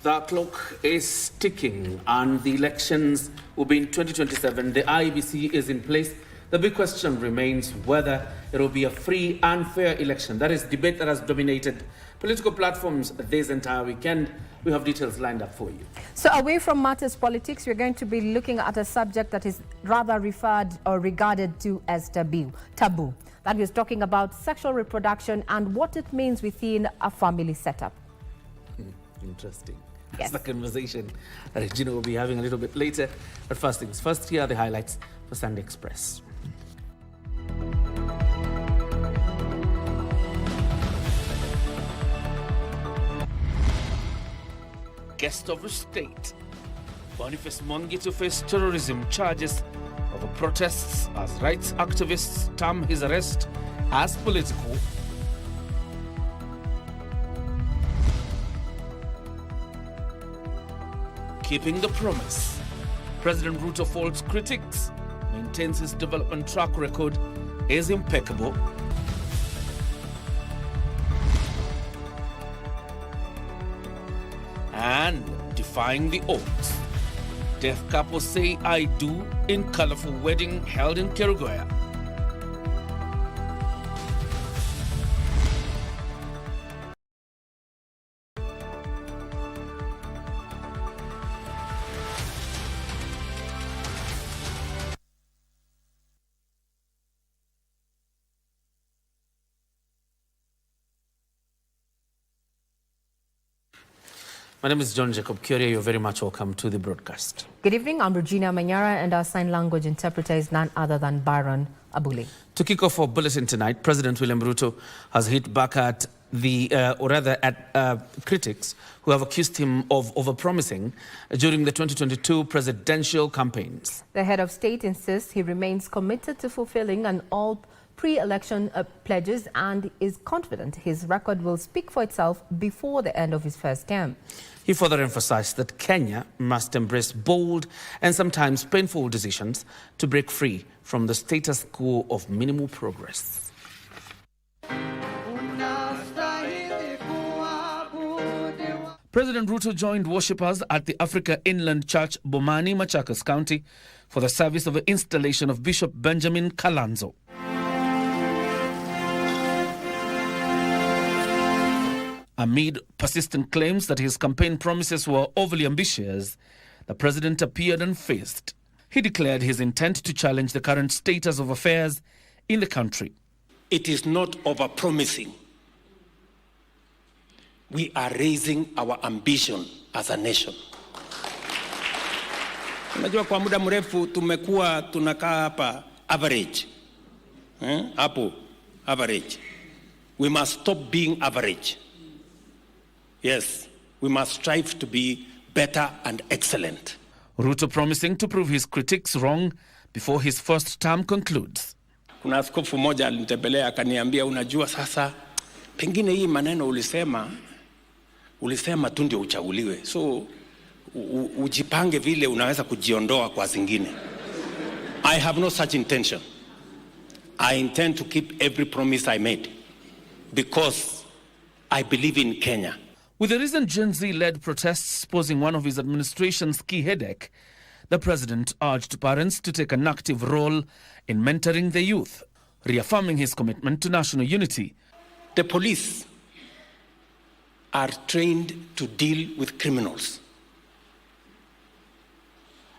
The clock is ticking and the elections will be in 2027. The IEBC is in place. The big question remains whether it will be a free and fair election. That is debate that has dominated political platforms this entire weekend. We have details lined up for you. So away from matters politics, we're going to be looking at a subject that is rather referred or regarded to as taboo. That is talking about sexual reproduction and what it means within a family setup. Interesting. Yes. That's the conversation that Regina will be having a little bit later. But first things first, here are the highlights for Sunday Express. Guest of the state. Boniface Mwangi to face terrorism charges over protests as rights activists term his arrest as political. Keeping the promise. President Ruto faults critics, maintains his development track record is impeccable. And defying the odds. Deaf couples say I do in colorful wedding held in Kioria. My name is John Jacob Kioria. You're very much welcome to the broadcast. Good evening. I'm Regina Manyara, and our sign language interpreter is none other than Byron Abuli. To kick off our bulletin tonight, President William Ruto has hit back at critics who have accused him of overpromising during the 2022 presidential campaigns. The head of state insists he remains committed to fulfilling all pre-election pledges and is confident his record will speak for itself before the end of his first term. He further emphasized that Kenya must embrace bold and sometimes painful decisions to break free from the status quo of minimal progress. President Ruto joined worshippers at the Africa Inland Church, Bomani, Machakos County, for the service of the installation of Bishop Benjamin Kalanzo. Amid persistent claims that his campaign promises were overly ambitious, the president appeared unfazed. He declared his intent to challenge the current status of affairs in the country. It is not overpromising. We are raising our ambition as a nation. Unajua kwa muda mrefu tumekuwa tunakaa hapa average. Hapo average. We must stop being average. Yes, we must strive to be better and excellent. Ruto promising to prove his critics wrong before his first term concludes. Kuna askofu moja alinitembelea akaniambia, unajua sasa pengine hii maneno ulisema tu ndio uchaguliwe. So ujipange vile unaweza kujiondoa kwa zingine. I have no such intention. I intend to keep every promise I made because I believe in Kenya. With the recent Gen Z-led protests posing one of his administration's key headache, the president urged parents to take an active role in mentoring the youth, reaffirming his commitment to national unity. The police are trained to deal with criminals.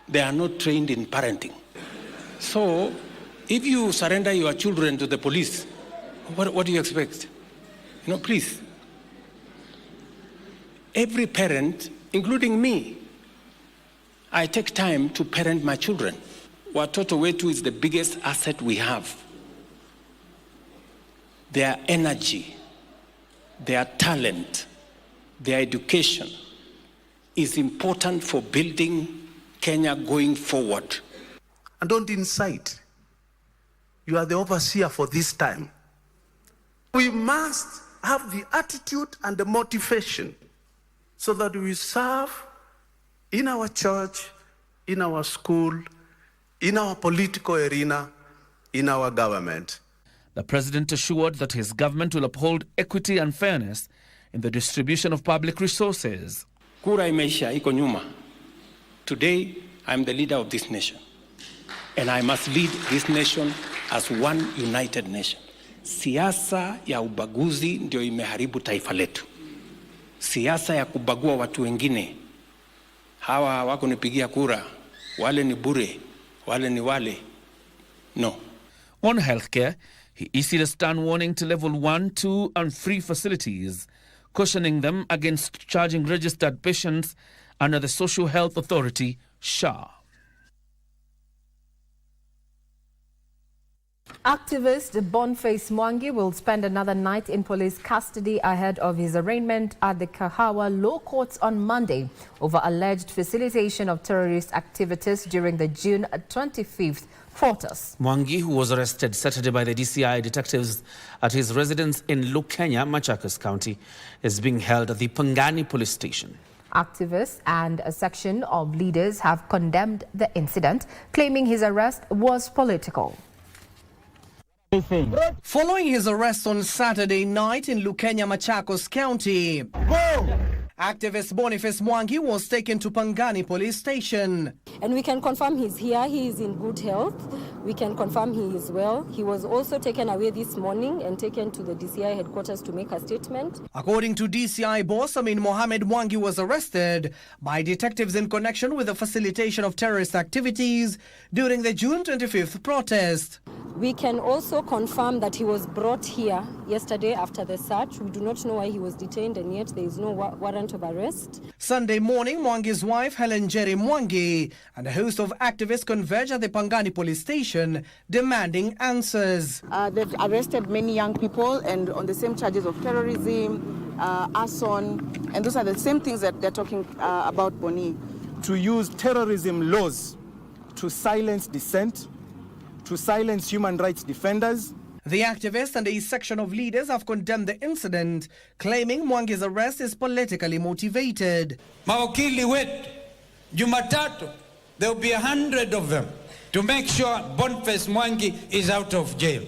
They are not trained in parenting. So, if you surrender your children to the police, what do you expect? Please. every parent, including me, I take time to parent my children. Watoto wetu is the biggest asset we have. Their energy, their talent, their education is important for building Kenya going forward. And don't incite. You are the overseer for this time. We must have the attitude and the motivation so that we serve in our church, in our school, in our political arena, in our government. The president assured that his government will uphold equity and fairness in the distribution of public resources. Kura imeisha, iko nyuma. Today, I'm the leader of this nation. And I must lead this nation as one united nation. Siasa ya ubaguzi ndio imeharibu taifa letu. Siasa ya kubagua watu wengine. Hawa hawakunipigia kura, wale ni bure, wale ni wale. No. On healthcare, he issued a stern warning to level 1, 2 and 3 facilities, cautioning them against charging registered patients under the Social Health Authority, SHA. Activist Boniface Mwangi will spend another night in police custody ahead of his arraignment at the Kahawa Law Courts on Monday over alleged facilitation of terrorist activities during the June 25th protest. Mwangi, who was arrested Saturday by the DCI detectives at his residence in Lukenya, Machakos County, is being held at the Pangani police station. Activists and a section of leaders have condemned the incident, claiming his arrest was political. Following his arrest on Saturday night in Lukenya, Machakos County, activist Boniface Mwangi was taken to Pangani police station. And we can confirm he's here, he is in good health. We can confirm he is well. He was also taken away this morning and taken to the DCI headquarters to make a statement. According to DCI boss Amin Mohammed, Mwangi was arrested by detectives in connection with the facilitation of terrorist activities during the June 25th protest. We can also confirm that he was brought here yesterday after the search. We do not know why he was detained, and yet there is no warrant of arrest. Sunday morning, Mwangi's wife, Helen Jerry Mwangi, and a host of activists converged at the Pangani police station demanding answers. They've arrested many young people and on the same charges of terrorism, arson, and those are the same things that they're talking about Boni. To use terrorism laws to silence dissent, to silence human rights defenders. The activists and a section of leaders have condemned the incident, claiming Mwangi's arrest is politically motivated. Mawakili wetu, Jumatatu, there will be 100 of them to make sure Boniface Mwangi is out of jail.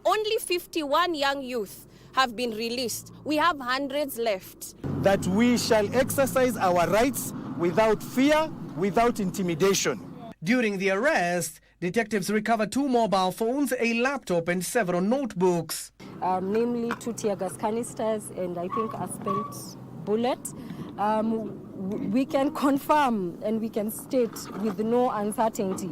Only 51 young youth have been released. We have hundreds left. That we shall exercise our rights without fear, without intimidation. During the arrest, detectives recovered 2 mobile phones, a laptop and several notebooks. Namely 2 tear gas canisters and I think a spent bullet. We can confirm and we can state with no uncertainty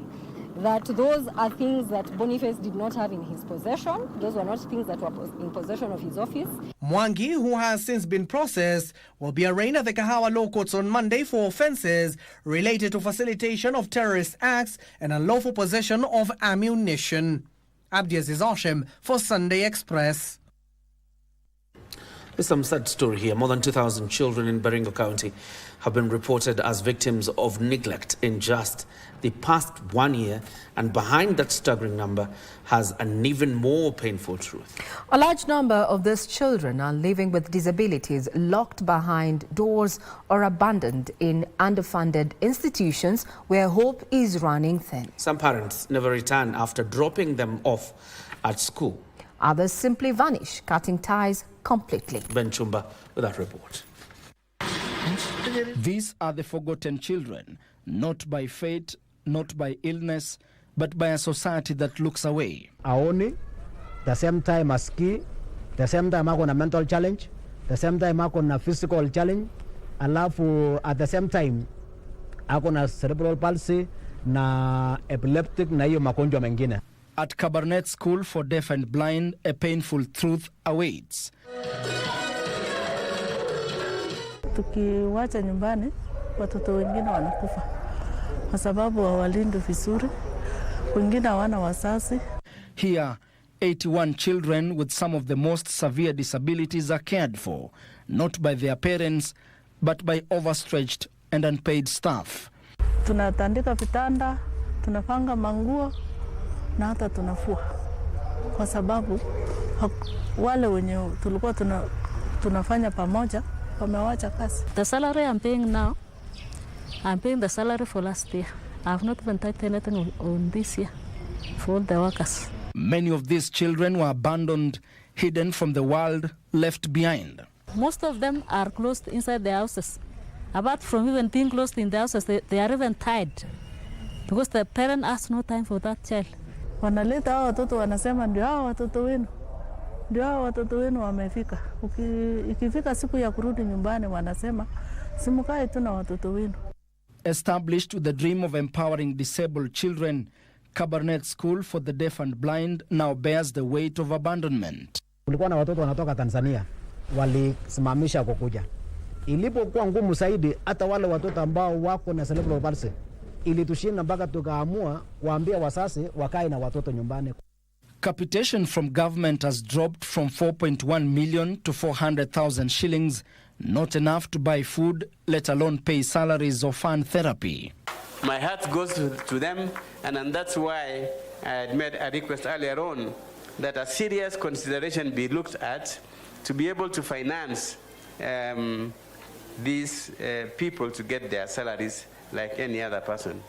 that those are things that Boniface did not have in his possession. Those were not things that were in possession of his office. Mwangi, who has since been processed, will be arraigned at the Kahawa Law Courts on Monday for offences related to facilitation of terrorist acts and unlawful possession of ammunition. Abdiaziz Hashem for Sunday Express. There's some sad story here. More than 2,000 children in Baringo County have been reported as victims of neglect in just the past 1 year, and behind that staggering number has an even more painful truth. A large number of these children are living with disabilities, locked behind doors or abandoned in underfunded institutions where hope is running thin. Some parents never return after dropping them off at school. Others simply vanish, cutting ties completely. Ben Chumba with that report. These are the forgotten children, not by fate, not by illness, but by a society that looks away. Aoni, the same time as ski, the same time ako na mental challenge, the same time ako na physical challenge, alafu at the same time ako na cerebral palsy, na epileptic, na hiyo magonjwa mengine. At Cabernet School for Deaf and Blind, a painful truth awaits. tukiwacha nyumbani watoto wengine wanakufa kwa sababu hawalindwi vizuri, wengine hawana wazazi. Here, 81 children with some of the most severe disabilities are cared for, not by their parents, but by overstretched and unpaid staff. Tunatandika vitanda, tunapanga manguo na hata tunafua kwa sababu wale wenye tulikuwa tunafanya pamoja wamewacha kazi. The salary I'm paying now, I'm paying the salary for last year. I have not even touched anything on this year for all the workers. Many of these children were abandoned, hidden from the world, left behind. Most of them are closed inside their houses. Apart from even being closed in the houses, they are even tied because the parent has no time for that child. Wanaleta hao watoto wanasema ndio hao watoto wenu wamefika. Ikifika siku ya kurudi nyumbani wanasema simukae tu na watoto wenu. Established with the dream of empowering disabled children, Cabernet School for the Deaf and Blind now bears the weight of abandonment. Kulikuwa na watoto wanatoka Tanzania walisimamisha kukuja. Ilipokuwa ngumu zaidi, hata wale watoto ambao wako na cerebral palsy ilitushinda mpaka tukaamua kuambia wazazi wakae na watoto nyumbani. Capitation from government has dropped from 4.1 million to 400,000 shillings, not enough to buy food, let alone pay salaries or fund therapy. My heart goes to them, and that's why I had made a request earlier on that a serious consideration be looked at to be able to finance these people to get their salaries like any other person.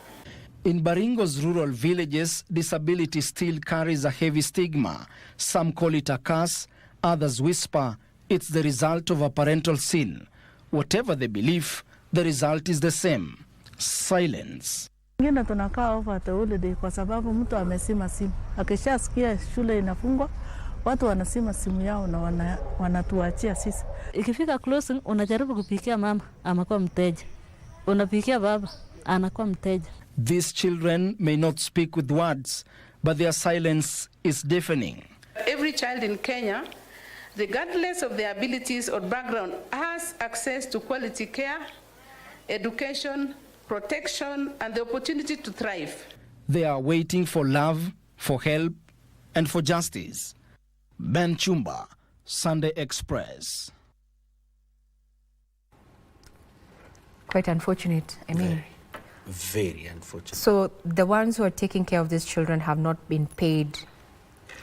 In Baringo's rural villages, disability still carries a heavy stigma. Some call it a curse, others whisper it's the result of a parental sin. Whatever the belief, the result is the same: silence. Wengine tunakaa over the holiday kwa sababu mtu amesima simu. Akishasikia shule inafungwa, watu wanasima simu yao na wanatuachia sisi. Ikifika closing, unajaribu kupikia mama, anakuwa mteja. Unapikia baba, anakuwa mteja. These children may not speak with words, but their silence is deafening. Every child in Kenya, regardless of their abilities or background, has access to quality care, education, protection, and the opportunity to thrive. They are waiting for love, for help, and for justice. Ben Chumba, Sunday Express. Quite unfortunate. I mean, very unfortunate. So the ones who are taking care of these children have not been paid.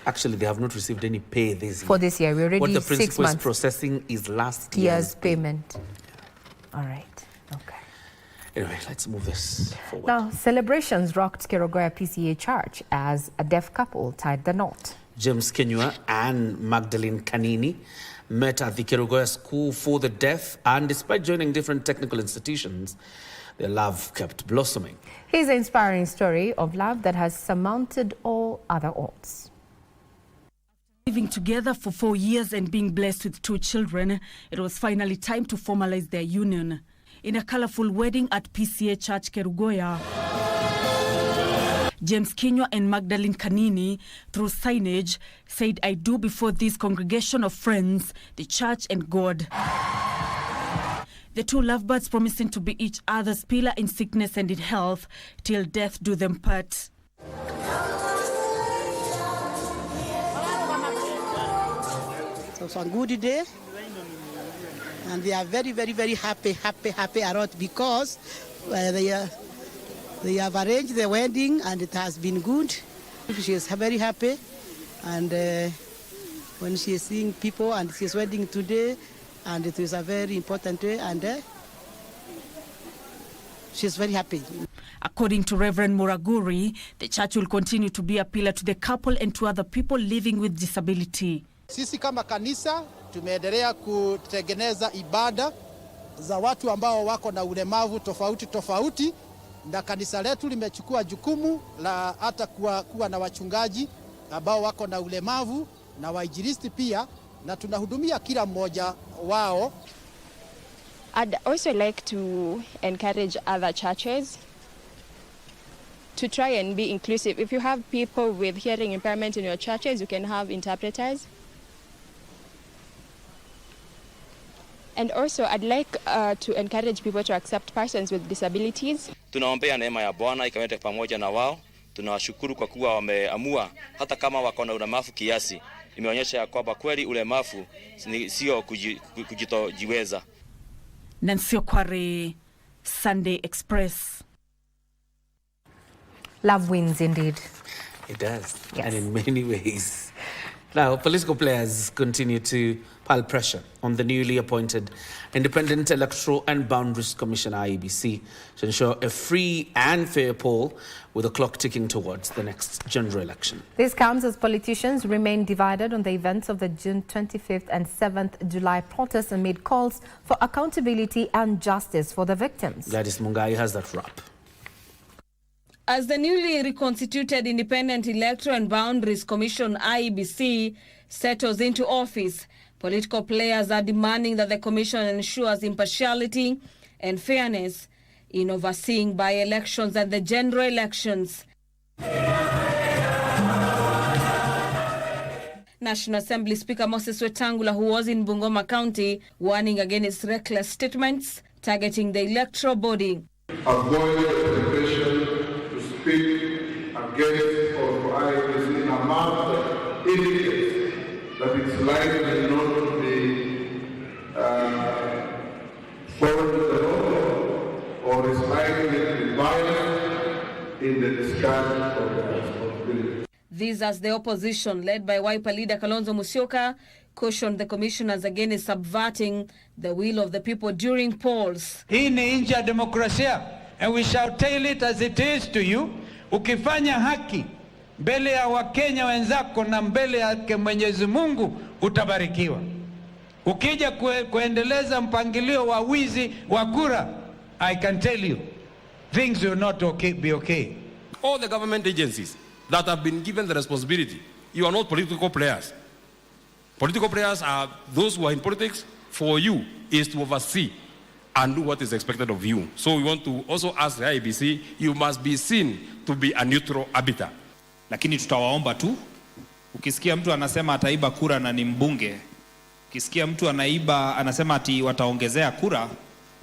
Actually, they have not received any pay this year. For this year, we're already what the 6 principal months. is processing is last year's payment. All right. Okay. Anyway, let's move this forward. Now, celebrations rocked Kioria PCA Church as a deaf couple tied the knot. James Kenyua and Magdalene Kanini met at the Kioria School for the Deaf, and despite joining different technical institutions, their love kept blossoming. Here's an inspiring story of love that has surmounted all other odds. Living together for 4 years and being blessed with 2 children, it was finally time to formalize their union. In a colorful wedding at PCA Church Kioria, James Kenyua and Magdalene Kanini, through signage, said, "I do before this congregation of friends, the church and God." The 2 lovebirds promising to be each other's pillar in sickness and in health, till death do them part. So it's a good day, and they are very, very, very happy around because they have arranged the wedding and it has been good. She is very happy, and when she is seeing people and she is wedding today, and it is a very important day, and she is very happy. According to Reverend Muraguri, the church will continue to be a pillar to the couple and to other people living with disability. Sisi kama kanisa tumeendelea kutengeneza ibada za watu ambao wako na ulemavu tofauti, na kanisa letu limechukua jukumu la hata kuwa na wachungaji ambao wako na ulemavu na wainjilisti pia, na tunahudumia kila mmoja wao. I'd also like to encourage other churches to try and be inclusive. If you have people with hearing impairment in your churches, you can have interpreters. And also, I'd like to encourage people to accept persons with disabilities. Tunaombea neema ya Bwana ikawete pamoja na wao. Tunawashukuru kwa kuwa wameamua hata kama wako na ulemavu kiasi. Imeonyesha ya kwamba kweli ulemavu sio kujitojiweza. Nancy Okware, Sunday Express. Love wins indeed. It does, yes. And in many ways. Now, political players continue to pile pressure on the newly appointed Independent Electoral and Boundaries Commission, IEBC, to ensure a free and fair poll with the clock ticking towards the next general election. This comes as politicians remain divided on the events of the June 25th and 7th July protests amid calls for accountability and justice for the victims. Gladys Mungai has that wrap. As the newly reconstituted Independent Electoral and Boundaries Commission, IEBC, settles into office, political players are demanding that the commission ensures impartiality and fairness in overseeing by-elections and the general elections. National Assembly Speaker Moses Wetangula, who was in Bungoma County, warning against reckless statements targeting the electoral body. Avoid the to speak against or for IEBC in a manner that indicates that it's likely not to be following the law or is likely to be biased in the discharge of the responsibility. This as the opposition, led by Wiper leader Kalonzo Musyoka, cautioned the commissioners against subverting the will of the people during polls. Hii ni nchi ya demokrasia, and we shall tell it as it is to you. Ukifanya haki mbele ya Wakenya wenzako na mbele yake Mwenyezi Mungu utabarikiwa. Ukija kuendeleza mpangilio wa wizi wa kura, I can tell you, things will not be okay. All the government agencies that have been given the responsibility, you are not political players. Political players are those who are in politics. For you is to oversee and do what is expected of you. So we want to also ask the IEBC, you must be seen to be a neutral arbiter. Lakini tutawaomba tu, ukisikia mtu anasema ataiba kura na ni mbunge, ukisikia mtu anasema ati wataongezea kura,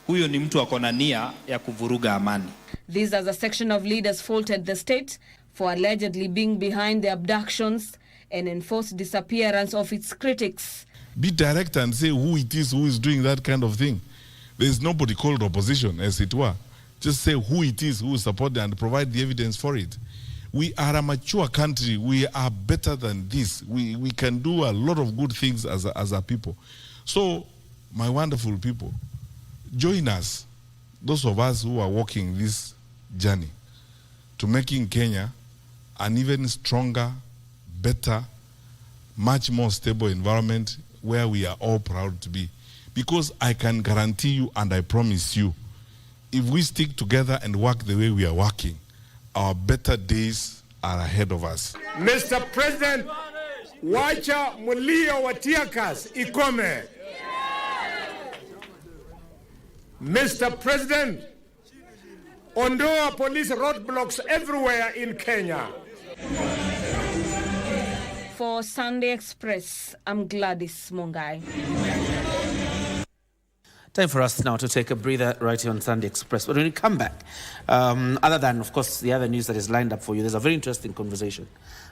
huyo ni mtu akona nia ya kuvuruga amani. These as a section of leaders faulted the state for allegedly being behind the abductions and enforced disappearance of its critics. Be direct and say who it is who is doing that kind of thing. There is nobody called opposition, as it were. Just say who it is who is supporting and provide the evidence for it. We are a mature country. We are better than this. We can do a lot of good things as a people. So, my wonderful people, join us, those of us who are walking this journey to making Kenya an even stronger, better, much more stable environment where we are all proud to be. Because I can guarantee you and I promise you, if we stick together and work the way we are working, our better days are ahead of us. Mr. President, wacha mulio wa tiakas ikome. Mr. President, ondoa police roadblocks everywhere in Kenya. For Sunday Express, I'm Gladys Mungai. Time for us now to take a breather right here on Sunday Express. But when we come back, other than, of course, the other news that is lined up for you, there's a very interesting conversation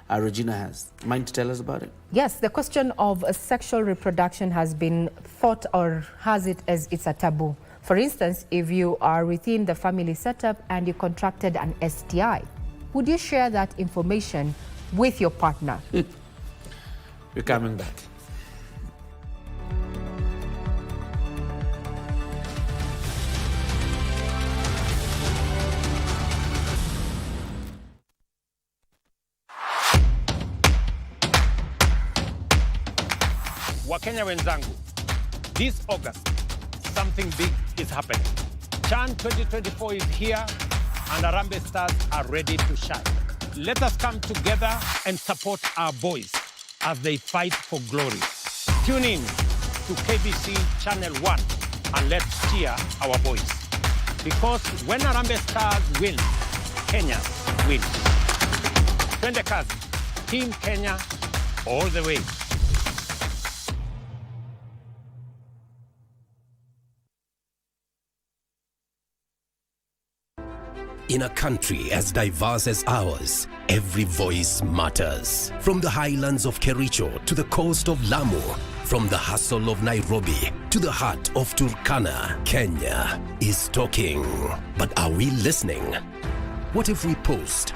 Regina has. Mind to tell us about it? Yes, the question of sexual reproduction has been thought, or has it as it's a taboo. For instance, if you are within the family setup and you contracted an STI, would you share that information with your partner? We're coming back. Wakenya wenzangu, this August, something big is happening. Chan 2024 is here and Harambee Stars are ready to shine. Let us come together and support our boys as they fight for glory. Tune in to KBC Channel 1 and let's cheer our boys. Because when Harambee Stars win, Kenya wins. Twende kazi, Team Kenya all the way. In a country as diverse as ours, every voice matters. From the highlands of Kericho to the coast of Lamu, from the hustle of Nairobi to the heart of Turkana, Kenya is talking. But are we listening? What if we paused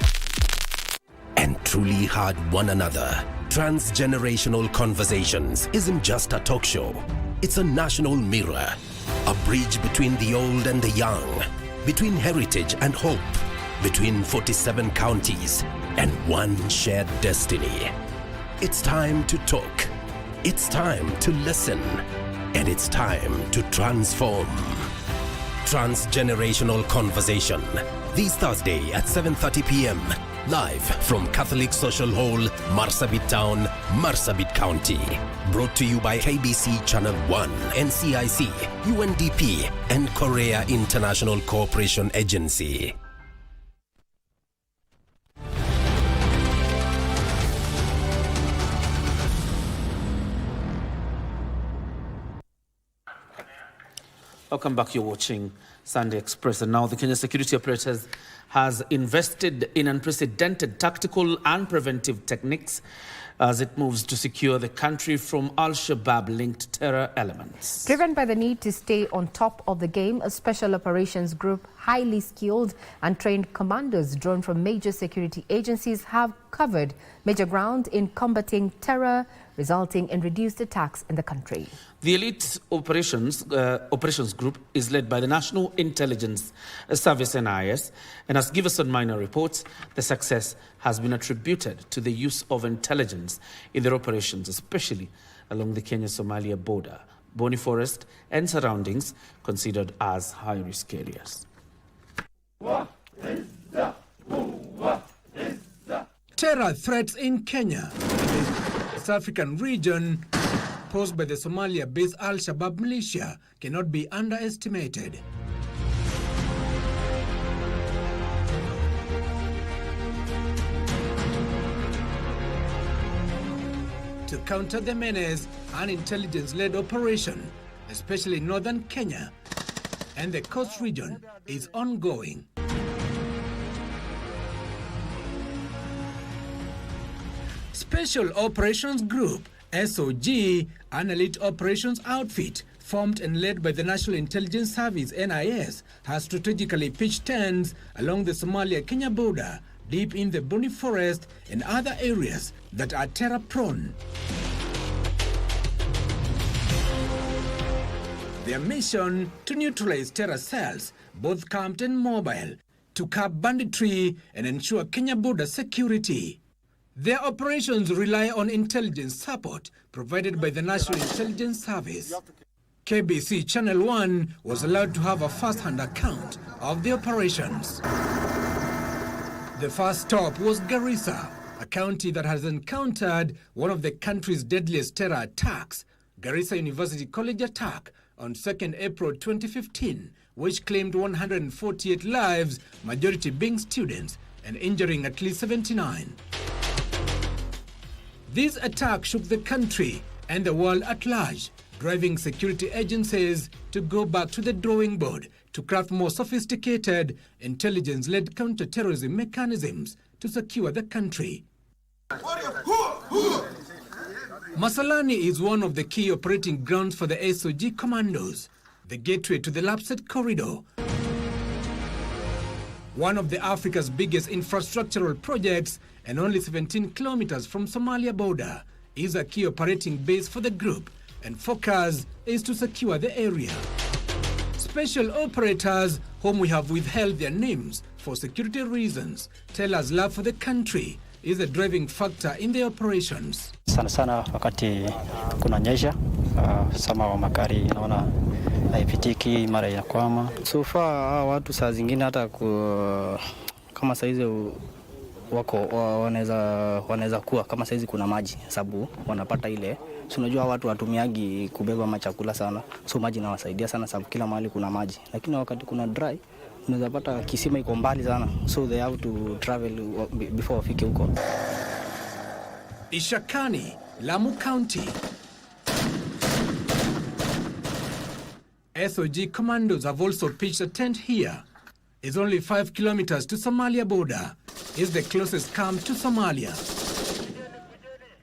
and truly heard one another? Transgenerational Conversations isn't just a talk show. It's a national mirror, a bridge between the old and the young, between heritage and hope, between 47 counties and one shared destiny. It's time to talk. It's time to listen. And it's time to transform. Transgenerational Conversation, this Thursday at 7:30 p.m. Live from Catholic Social Hall, Marsabit Town, Marsabit County. Brought to you by KBC Channel 1, NCIC, UNDP, and Korea International Cooperation Agency. Welcome back. You're watching Sunday Express. And now the Kenya Security Apparatus has invested in unprecedented tactical and preventive techniques as it moves to secure the country from Al-Shabaab-linked terror elements. Driven by the need to stay on top of the game, a special operations group, highly skilled and trained commandos drawn from major security agencies have covered major ground in combating terror, resulting in reduced attacks in the country. The elite operations group is led by the National Intelligence Service, NIS, and as Giverson Minor reports, the success has been attributed to the use of intelligence in their operations, especially along the Kenya-Somalia border, Boni Forest and surroundings considered as high-risk areas. Terror threats in Kenya, the West African region posed by the Somalia-based Al-Shabaab militia cannot be underestimated. To counter the menace, an intelligence-led operation, especially in northern Kenya and the coast region, is ongoing. Special Operations Group, SOG, an elite operations outfit formed and led by the National Intelligence Service, NIS, has strategically pitched tents along the Somalia-Kenya border, deep in the Boni Forest and other areas that are terror-prone. Their mission: to neutralize terror cells, both camped and mobile, to curb banditry and ensure Kenya border security. Their operations rely on intelligence support provided by the National Intelligence Service. KBC Channel 1 was allowed to have a first-hand account of the operations. The first stop was Garissa, a county that has encountered one of the country's deadliest terror attacks, Garissa University College attack on 2nd April 2015, which claimed 148 lives, majority being students, and injuring at least 79. This attack shook the country and the world at large, driving security agencies to go back to the drawing board to craft more sophisticated, intelligence-led counter-terrorism mechanisms to secure the country. Masalani is one of the key operating grounds for the SOG commandos, the gateway to the Lapsset corridor. One of Africa's biggest infrastructural projects, and only 17 kilometers from Somalia border, is a key operating base for the group, and focus is to secure the area. Special operators, whom we have withheld their names for security reasons, tell us love for the country is a driving factor in the operations. Sana sana wakati kuna nyesha, sama wa magari naona haipitiki, mara inakwama. So far watu saa zingine hata kama saizi wako wanaweza kuwa kama saizi kuna maji, sababu wanapata ile. So unajua watu watumiagi kubeba machakula sana, so maji inawasaidia sana sababu kila mahali kuna maji. Lakini wakati kuna dry, unaweza pata kisima iko mbali sana, so they have to travel before wafike huko. Ishakani, Lamu County. SOG commandos have also pitched a tent here. is only 5 kilometers to Somalia border, is the closest camp to Somalia.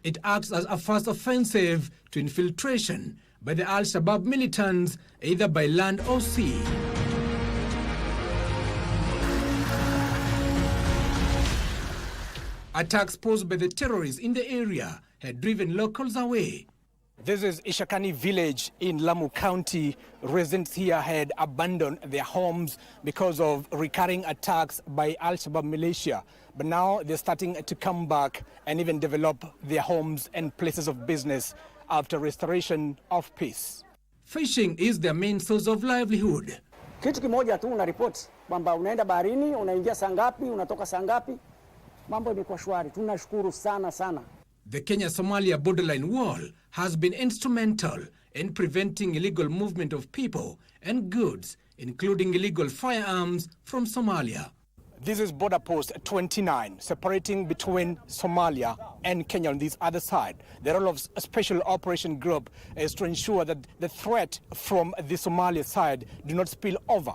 It acts as a first offensive to infiltration by the Al-Shabaab militants, either by land or sea. Attacks posed by the terrorists in the area had driven locals away. This is Ishakani village in Lamu County. Residents here had abandoned their homes because of recurring attacks by Al-Shabaab militia. But now they're starting to come back and even develop their homes and places of business after restoration of peace. Fishing is their main source of livelihood. Kitu kimoja tu unaripoti kwamba unaenda baharini, unaingia saa ngapi, unatoka saa ngapi. Mambo imekuwa shwari. Tunashukuru sana sana. The Kenya-Somalia borderline wall has been instrumental in preventing illegal movement of people and goods, including illegal firearms, from Somalia. This is border post 29, separating between Somalia and Kenya on this other side. The role of a special operation group is to ensure that the threat from the Somalia side do not spill over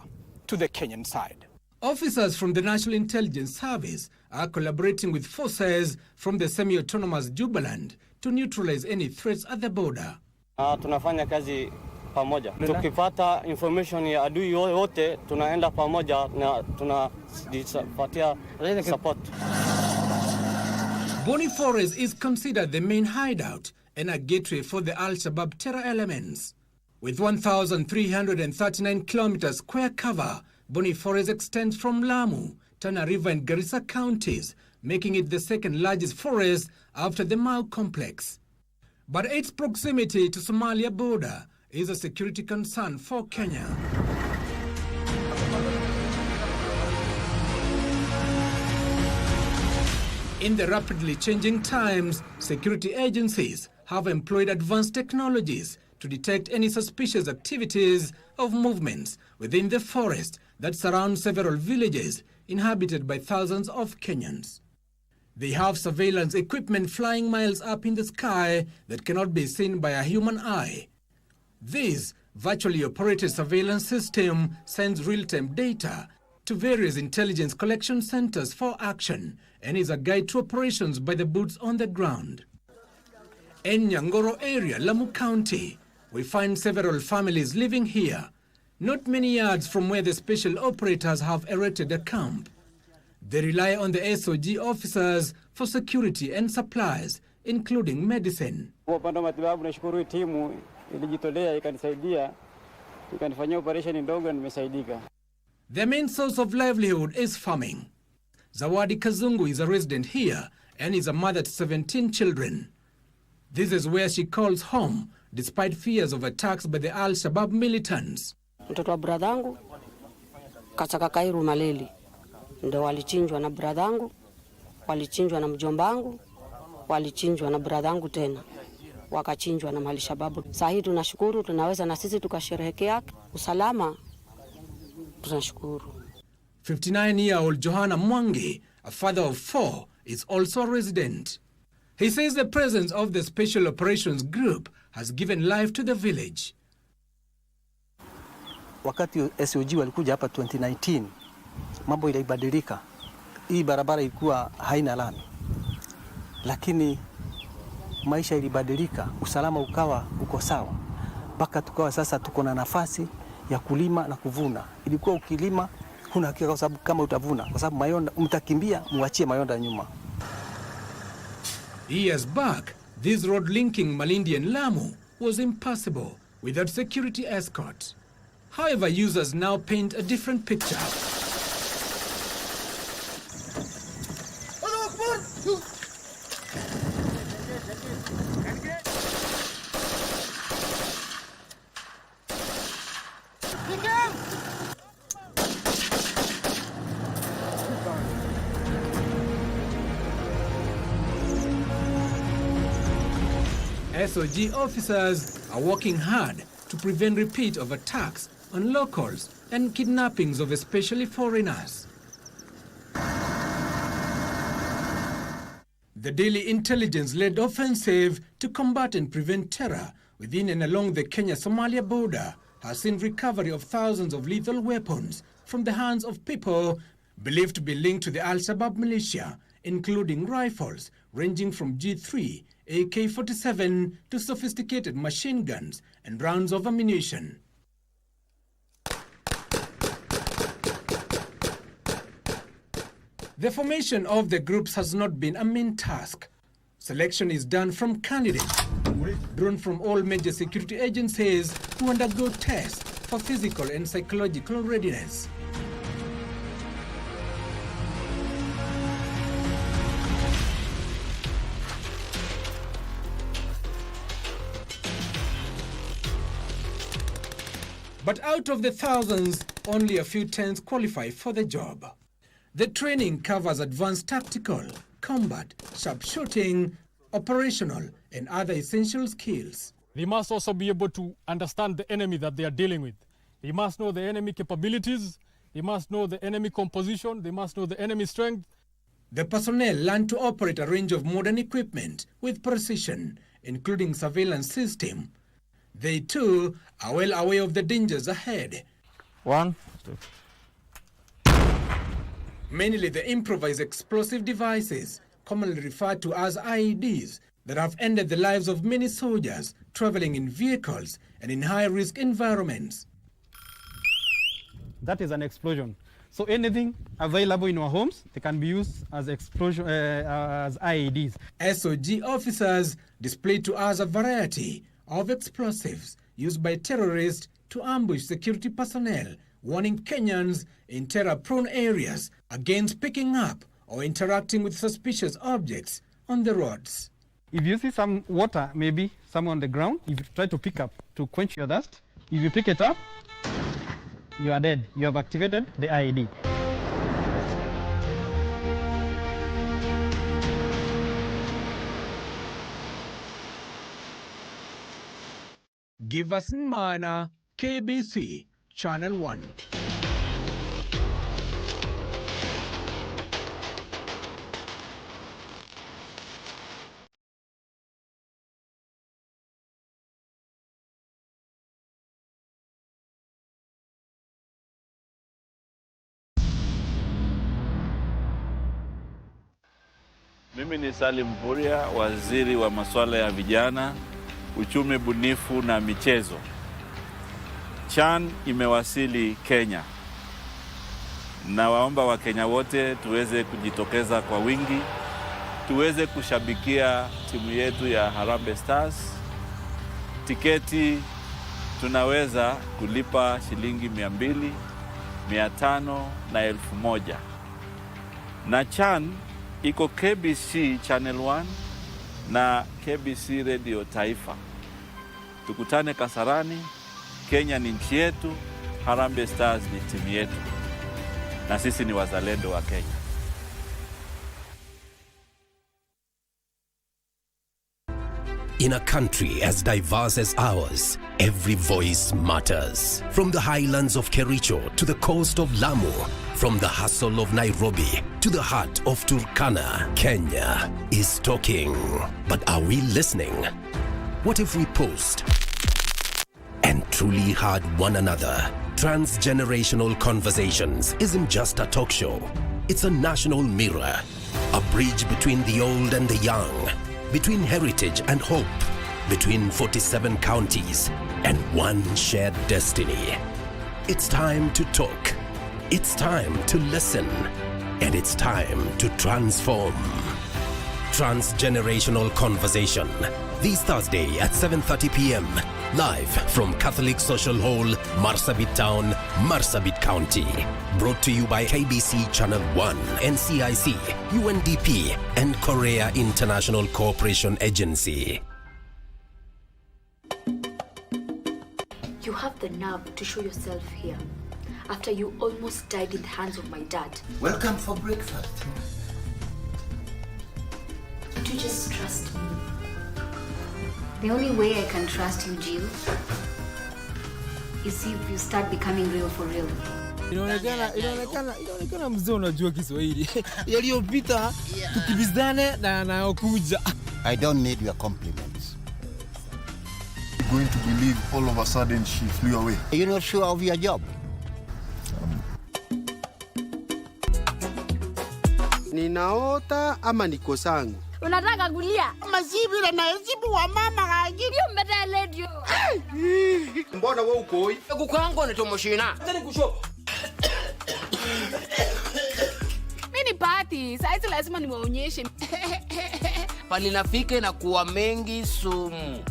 to the Kenyan side. Officers from the National Intelligence Service are collaborating with forces from the semi-autonomous Jubaland to neutralize any threats at the border. Tunafanya kazi pamoja. Tukipata information ya adui yote, tunaenda pamoja na tunapatia support. Boni Forest is considered the main hideout and a gateway for the Al-Shabaab terror elements. With 1,339 kilometers square cover, Boni Forest extends from Lamu, Tana River and Garissa counties, making it the second largest forest after the Mau complex. But its proximity to Somalia border is a security concern for Kenya. In the rapidly changing times, security agencies have employed advanced technologies to detect any suspicious activities of movements within the forest that surround several villages inhabited by thousands of Kenyans. They have surveillance equipment flying miles up in the sky that cannot be seen by a human eye. This virtually operated surveillance system sends real-time data to various intelligence collection centers for action and is a guide to operations by the boots on the ground. In Nyangoro area, Lamu County, we find several families living here, not many yards from where the special operators have erected a camp. They rely on the SOG officers for security and supplies, including medicine. Kwa upande wa matibabu nashukuru timu ilijitolea ikanisaidia ikanifanyia operation ndogo na nimesaidika. Their main source of livelihood is farming. Zawadi Kazungu is a resident here and is a mother to 17 children. This is where she calls home despite fears of attacks by the Al-Shabaab militants. Mtoto wa bradhangu Kasaka Kairu Maleli ndo walichinjwa na bradhangu, walichinjwa na mjombangu, walichinjwa na bradhangu tena, wakachinjwa na Al-Shabaab. Sasa hii tunashukuru, tunaweza na sisi tukasherehekea usalama. Tunashukuru. 59-year-old Johanna Mwangi, a father of 4, is also a resident. He says the presence of the Special Operations Group has given life to the village. Wakati SOG walikuja hapa 2019, mambo ilibadilika. Hii barabara ilikuwa haina lami. Lakini maisha ilibadilika, usalama ukawa uko sawa. Mpaka tukawa sasa tuko na nafasi ya kulima na kuvuna. Ilikuwa ukilima huna hakika kwa sababu kama utavuna, kwa sababu mayonda mtakimbia muachie mayonda nyuma. Years back, this road linking Malindi and Lamu was impossible without security escort. However, users now paint a different picture. SOG officers are working hard to prevent repeat of attacks on locals and kidnappings of especially foreigners. The daily intelligence-led offensive to combat and prevent terror within and along the Kenya-Somalia border has seen recovery of thousands of lethal weapons from the hands of people believed to be linked to the Al-Shabaab militia, including rifles ranging from G3, AK-47 to sophisticated machine guns and rounds of ammunition. The formation of the groups has not been a mean task. Selection is done from candidates drawn from all major security agencies who undergo tests for physical and psychological readiness. But out of the thousands, only a few tens qualify for the job. The training covers advanced tactical, combat, sharpshooting, operational, and other essential skills. They must also be able to understand the enemy that they are dealing with. They must know the enemy capabilities, they must know the enemy composition, they must know the enemy strength. The personnel learn to operate a range of modern equipment with precision, including surveillance system. They too are well aware of the dangers ahead. 1, 2. Mainly the improvised explosive devices, commonly referred to as IEDs, that have ended the lives of many soldiers traveling in vehicles and in high-risk environments. That is an explosion. So anything available in our homes, they can be used as explosion as IEDs. SOG officers display to us a variety of explosives used by terrorists to ambush security personnel, warning Kenyans in terror-prone areas against picking up or interacting with suspicious objects on the roads. If you see some water, maybe some on the ground, if you try to pick up to quench your thirst, if you pick it up, you are dead. You have activated the IED. Give us Mana, KBC, Channel 1. Mimi ni Salim Mvurya, waziri wa masuala ya vijana, uchumi bunifu na michezo. CHAN imewasili Kenya. Na waomba Wakenya wote tuweze kujitokeza kwa wingi, tuweze kushabikia timu yetu ya Harambee Stars. Tiketi tunaweza kulipa shilingi 200, 500 na 1000. Na CHAN iko KBC Channel 1 na KBC Radio Taifa. Tukutane Kasarani. Kenya ni nchi yetu, Harambee Stars ni timu yetu, na sisi ni wazalendo wa Kenya. In a country as diverse as ours, every voice matters. From the highlands of Kericho to the coast of Lamu, from the hustle of Nairobi to the heart of Turkana, Kenya is talking. But are we listening? What if we paused and truly heard one another? Transgenerational Conversations isn't just a talk show. It's a national mirror, a bridge between the old and the young, between heritage and hope, between 47 counties and one shared destiny. It's time to talk. It's time to listen. And it's time to transform. Transgenerational Conversation. This Thursday at 7:30 p.m. Live from Catholic Social Hall, Marsabit Town, Marsabit County. Brought to you by KBC Channel 1, NCIC, UNDP, and Korea International Cooperation Agency. You have the nerve to show yourself here after you almost died in the hands of my dad. Welcome for breakfast. Don't you just trust me? The only way I can trust you, Jill, is if you start becoming real for real. Inaonekana mzee unajua Kiswahili. Yaliyopita tukibizane na naokuja. I don't need your compliments. going to believe all of a sudden she flew away. Are you not sure of your job? Ninaota ama niko sangu? Unataka kulia? Mazibu na nazibu wa mama gaji. Hiyo mbeta radio. Mbona wewe uko hoi? Kukango ni tomoshina. Tani kusho. Mimi party, sasa lazima niwaonyeshe. Palinafika na kuwa mengi sumu.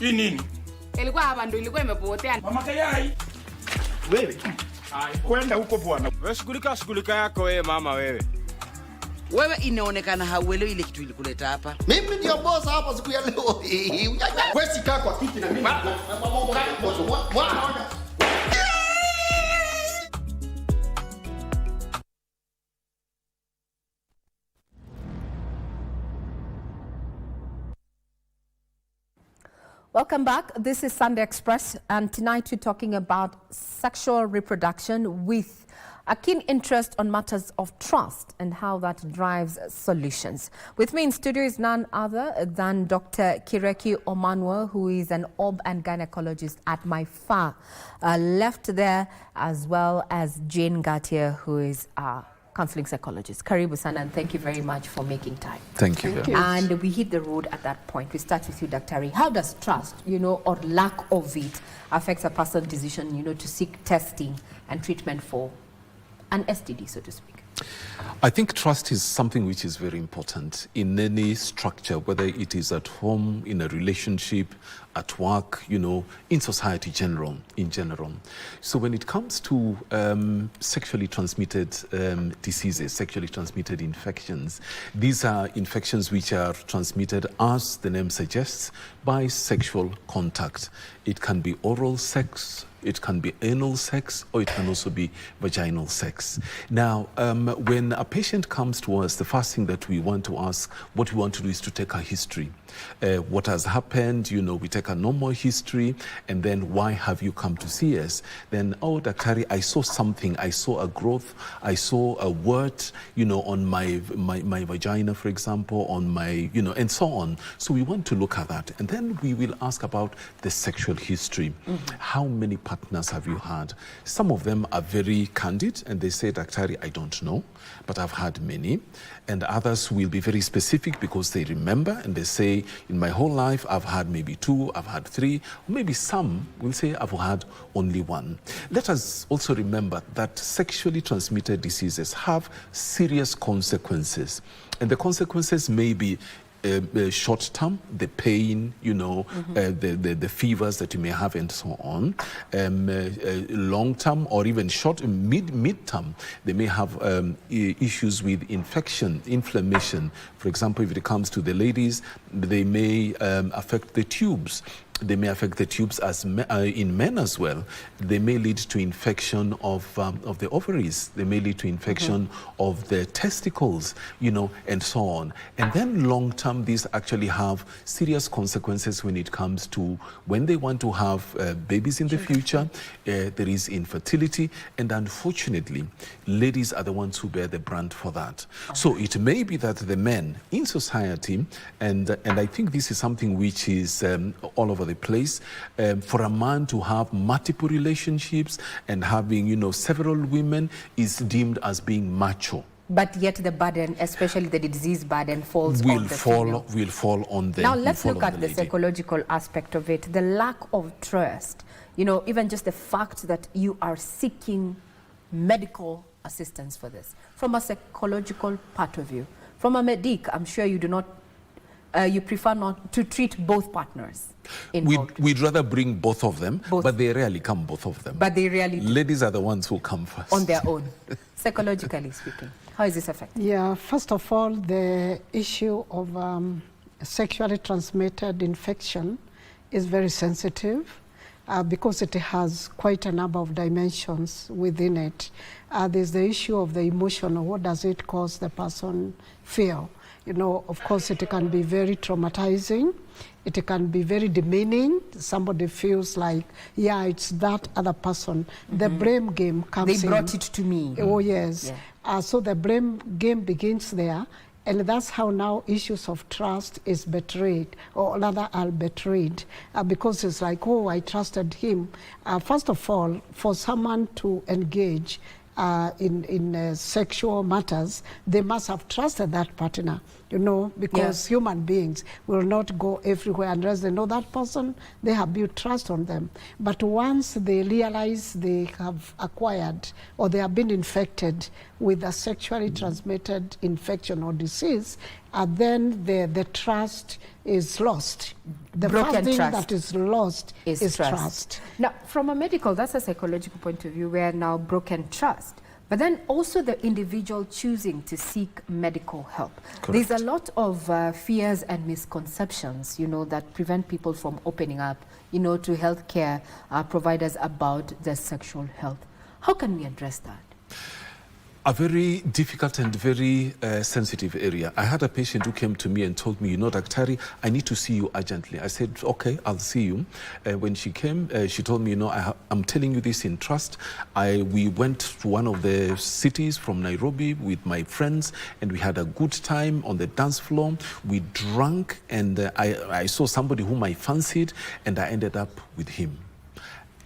Hii nini? Ilikuwa hapa ndio ilikuwa imepotea. Mama Kayai. Wewe. Kwenda huko bwana. Wewe shughulika yako wewe mama wewe. Wewe inaonekana hauelewi ile kitu ilikuleta hapa. Mimi ndio boss hapa siku ya leo. Wewe sikaa kwa kiti na mimi. Welcome back. This is Sunday Express, and tonight we're talking about sexual reproduction with a keen interest on matters of trust and how that drives solutions. With me in studio is none other than Dr. Kireki Omanwa, who is an OB and gynecologist at my far left there, as well as Jane Gatia, who is a counseling psychologist. Karibu sana, and thank you very much for making time. Thank you very much. And we hit the road at that point. We start with you, Dr. Ari. How does trust, or lack of it affects a person's decision, to seek testing and treatment for an STD, so to speak? I think trust is something which is very important in any structure, whether it is at home, in a relationship, at work, in society in general. So when it comes to sexually transmitted diseases, sexually transmitted infections, these are infections which are transmitted, as the name suggests, by sexual contact. It can be oral sex, it can be anal sex, or it can also be vaginal sex. Now, when a patient comes to us, the first thing that we want to ask, what we want to do is to take a history. What has happened, we take a normal history, and then why have you come to see us? Then, oh, Daktari, I saw something, I saw a growth, I saw a word, on my vagina, for example, on my, and so on. So we want to look at that. And then we will ask about the sexual history. Mm-hmm. How many partners have you had? Some of them are very candid, and they say, Daktari, I don't know, but I've had many. And others will be very specific because they remember, and they say, in my whole life, I've had maybe 2, I've had 3, or maybe some will say, I've had only 1. Let us also remember that sexually transmitted diseases have serious consequences. And the consequences may be short term, the pain, the fevers that you may have and so on. Long term or even short, mid term, they may have issues with inflammation. For example, if it comes to the ladies, they may affect the tubes. They may affect the tubes as in men as well. They may lead to infection of the ovaries. They may lead to infection of the testicles, and so on. And then long term, these actually have serious consequences when it comes to when they want to have babies in the future. There is infertility, and unfortunately, ladies are the ones who bear the brunt for that. So it may be that the men in society, and I think this is something which is all over the place, for a man to have multiple relationships and having, several women is deemed as being macho. But yet the burden, especially the disease burden, falls will on the female. Will fall on them. Now let's look at the psychological aspect of it. The lack of trust, even just the fact that you are seeking medical assistance for this. From a psychological part of view, from a medic, I'm sure you do not, you prefer not to treat both partners. We'd rather bring both of them, but they rarely come, both of them. But they rarely do. Ladies are the ones who come first. On their own, psychologically speaking. How is this affected? Yeah, first of all, the issue of sexually transmitted infection is very sensitive because it has quite a number of dimensions within it. There's the issue of the emotional, what does it cause the person feel? Of course, it can be very traumatizing. It can be very demeaning. Somebody feels like, yeah, it's that other person. The blame game comes in. They brought it to me. Oh, yes. Yeah. So the blame game begins there. And that's how now issues of trust is betrayed, or rather are betrayed, because it's like, oh, I trusted him. First of all, for someone to engage in sexual matters, they must have trusted that partner, you know, because human beings will not go everywhere unless they know that person, they have built trust on them. But once they realize they have acquired or they have been infected with a sexually transmitted infection or disease, then the trust is lost. The Broken first thing trust that is lost is trust. Now, from a medical, that's a psychological point of view, where now broken trust, but then also the individual choosing to seek medical help. Correct. There's a lot of fears and misconceptions, you know, that prevent people from opening up, you know, to healthcare providers about their sexual health. How can we address that? A very difficult and very sensitive area. I had a patient who came to me and told me, you know, Daktari, I need to see you urgently. I said, okay, I'll see you. When she came, she told me, you know, I'm telling you this in trust. We went to one of the cities from Nairobi with my friends, and we had a good time on the dance floor. We drank, and I saw somebody whom I fancied, and I ended up with him.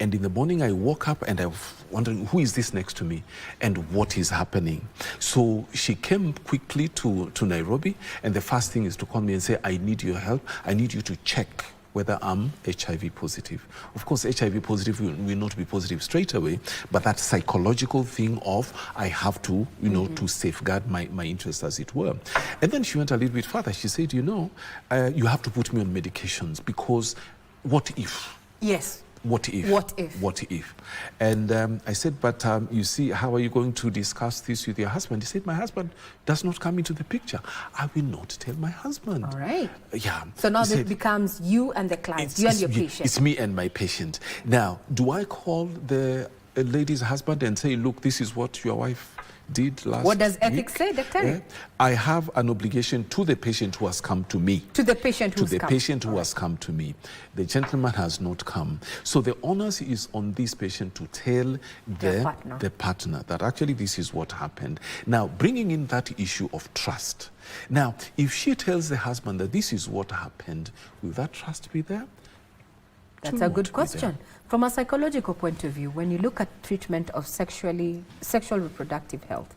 And in the morning, I woke up and I was wondering, who is this next to me and what is happening? So she came quickly to Nairobi, and the first thing is to call me and say, I need your help. I need you to check whether I'm HIV positive. Of course, HIV positive will not be positive straight away, but that psychological thing of I have to, you know, to safeguard my interests, as it were. And then she went a little bit further. She said, you know, you have to put me on medications because what if? Yes. What if? What if? What if? And I said, but you see, how are you going to discuss this with your husband? He said, my husband does not come into the picture. I will not tell my husband. All right. Yeah. So now He it becomes you and the client, you and your patient. It's me and my patient. Now, do I call the lady's husband and say, look, this is what your wife did last What does ethics week? say, Dr. Yeah. I have an obligation to the patient who has come to me. To the patient who's To the come. patient who has come to me. The gentleman has not come. So the onus is on this patient to tell the partner that actually this is what happened. Now, bringing in that issue of trust. Now, if she tells the husband that this is what happened, will that trust be there? That's a good question. From a psychological point of view, when you look at treatment of sexual reproductive health,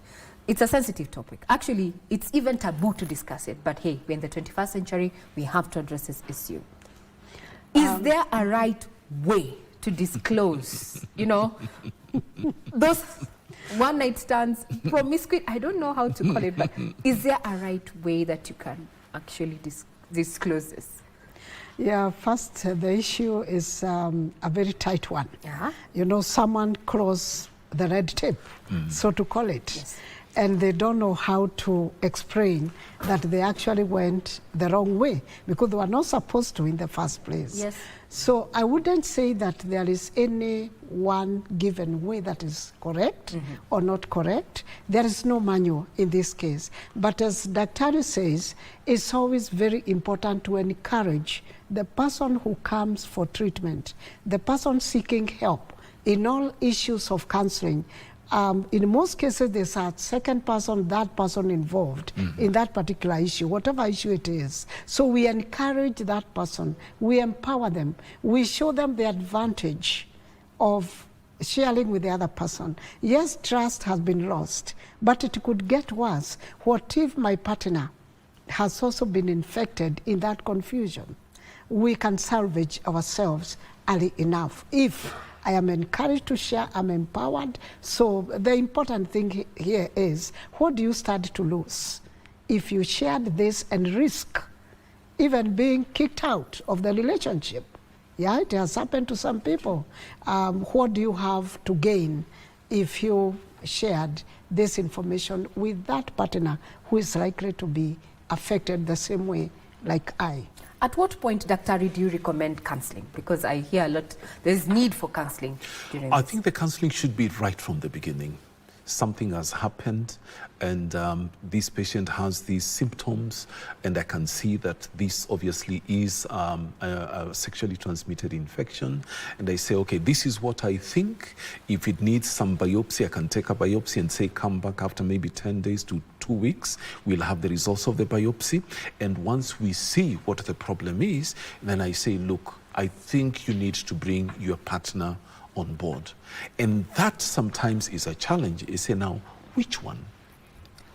it's a sensitive topic. Actually, it's even taboo to discuss it. But hey, we're in the 21st century, we have to address this issue. Is there a right way to disclose, you know, those one-night stands, promiscuity, I don't know how to call it, but is there a right way that you can actually disclose this? Yeah, first, the issue is a very tight one. You know, someone crossed the red tape, so to call it. Yes. And they don't know how to explain that they actually went the wrong way because they were not supposed to in the first place. Yes. So I wouldn't say that there is any one given way that is correct or not correct. There is no manual in this case. But as Dr. says, it's always very important to encourage the person who comes for treatment, the person seeking help in all issues of counseling. In most cases, there's a second person, that person involved in that particular issue, whatever issue it is. So we encourage that person, we empower them, we show them the advantage of sharing with the other person. Yes, trust has been lost, but it could get worse. What if my partner has also been infected in that confusion? We can salvage ourselves early enough. If I am encouraged to share, I'm empowered. So the important thing here is, what do you stand to lose if you shared this and risk even being kicked out of the relationship? Yeah, it has happened to some people. What do you have to gain if you shared this information with that partner who is likely to be affected the same way like I? At what point, Dr. do you recommend counseling? Because I hear a lot, there's need for counseling during I think the counseling should be right from the beginning. something has happened and this patient has these symptoms, and I can see that this obviously is a sexually transmitted infection, and I say, okay, this is what I think. If it needs some biopsy, I can take a biopsy and say, come back after maybe 10 days to 2 weeks. We'll have the results of the biopsy, and once we see what the problem is, then I say, look, I think you need to bring your partner on board. And that sometimes is a challenge. You say, now, which one?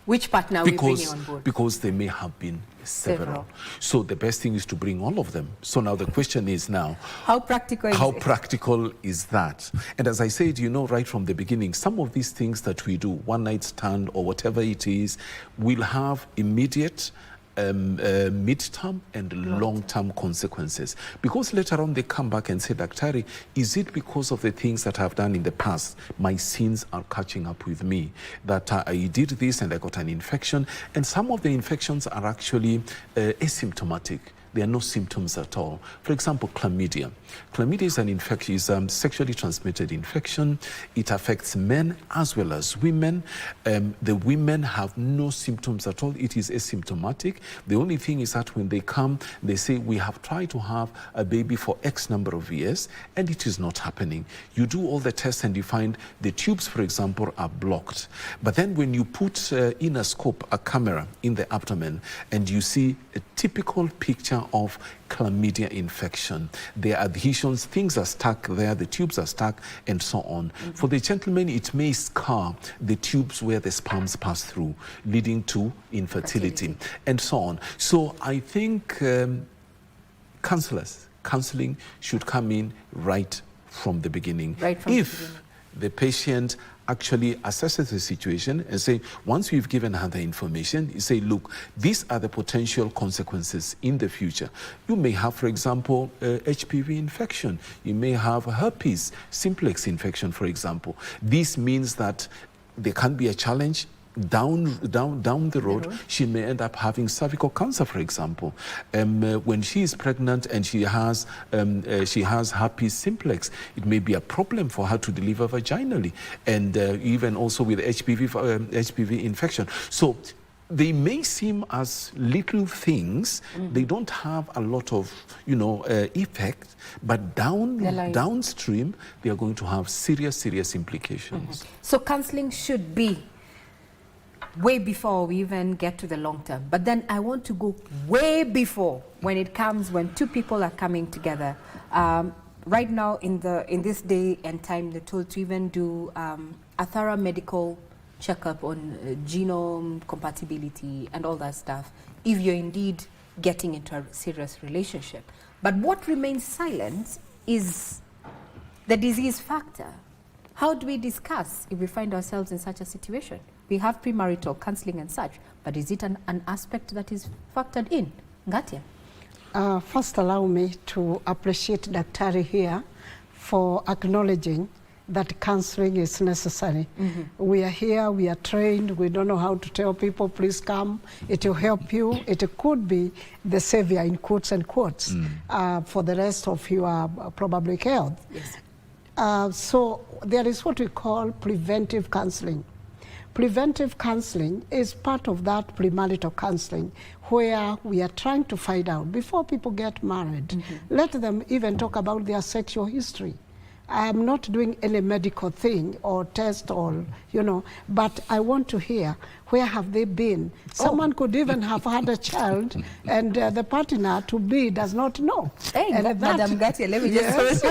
Which partner are we bringing on board? Because there may have been several. So the best thing is to bring all of them. So now the question is now, how practical is that? And as I said, you know, right from the beginning, some of these things that we do, one night stand or whatever it is, will have immediate mid-term and long-term consequences, because later on they come back and say, Daktari, is it because of the things that I've done in the past, my sins are catching up with me, that I did this and I got an infection? And some of the infections are actually asymptomatic. There are no symptoms at all. For example, chlamydia. Chlamydia is an infection, is a sexually transmitted infection. It affects men as well as women. The women have no symptoms at all. It is asymptomatic. The only thing is that when they come, they say, we have tried to have a baby for X number of years, and it is not happening. You do all the tests and you find the tubes, for example, are blocked. But then when you put in a scope, a camera in the abdomen, and you see a typical picture of chlamydia infection. There are adhesions, things are stuck there, the tubes are stuck, and so on. For the gentleman, it may scar the tubes where the sperms pass through, leading to infertility, and so on. So I think counseling should come in right from the beginning. If the patient actually assesses the situation and say, once we've given her the information, you say, look, these are the potential consequences in the future. You may have, for example, HPV infection. You may have herpes simplex infection, for example. This means that there can be a challenge down the road. She may end up having cervical cancer, for example. When she is pregnant and she has herpes simplex, it may be a problem for her to deliver vaginally, and even also with HPV infection. So they may seem as little things. They don't have a lot of, effect, but downstream, they are going to have serious implications. So counseling should be way before we even get to the long term. But then I want to go way before, when two people are coming together. Right now, in this day and time, they're told to even do a thorough medical checkup on genome compatibility and all that stuff, if you're indeed getting into a serious relationship. But what remains silent is the disease factor. How do we discuss if we find ourselves in such a situation? We have premarital counseling and such, but is it an aspect that is factored in? Ngatia? First, allow me to appreciate Daktari here for acknowledging that counseling is necessary. We are here, we are trained, we don't know how to tell people, please come, it will help you. It could be the savior, in quotes and quotes, for the rest of your probably health. Yes. So there is what we call preventive counseling. Preventive counseling is part of that premarital counseling, where we are trying to find out, before people get married, let them even talk about their sexual history. I am not doing any medical thing or test or, but I want to hear, where have they been? Someone could even have had a child and the partner to be does not know. Hey, Madam Gatia, let me just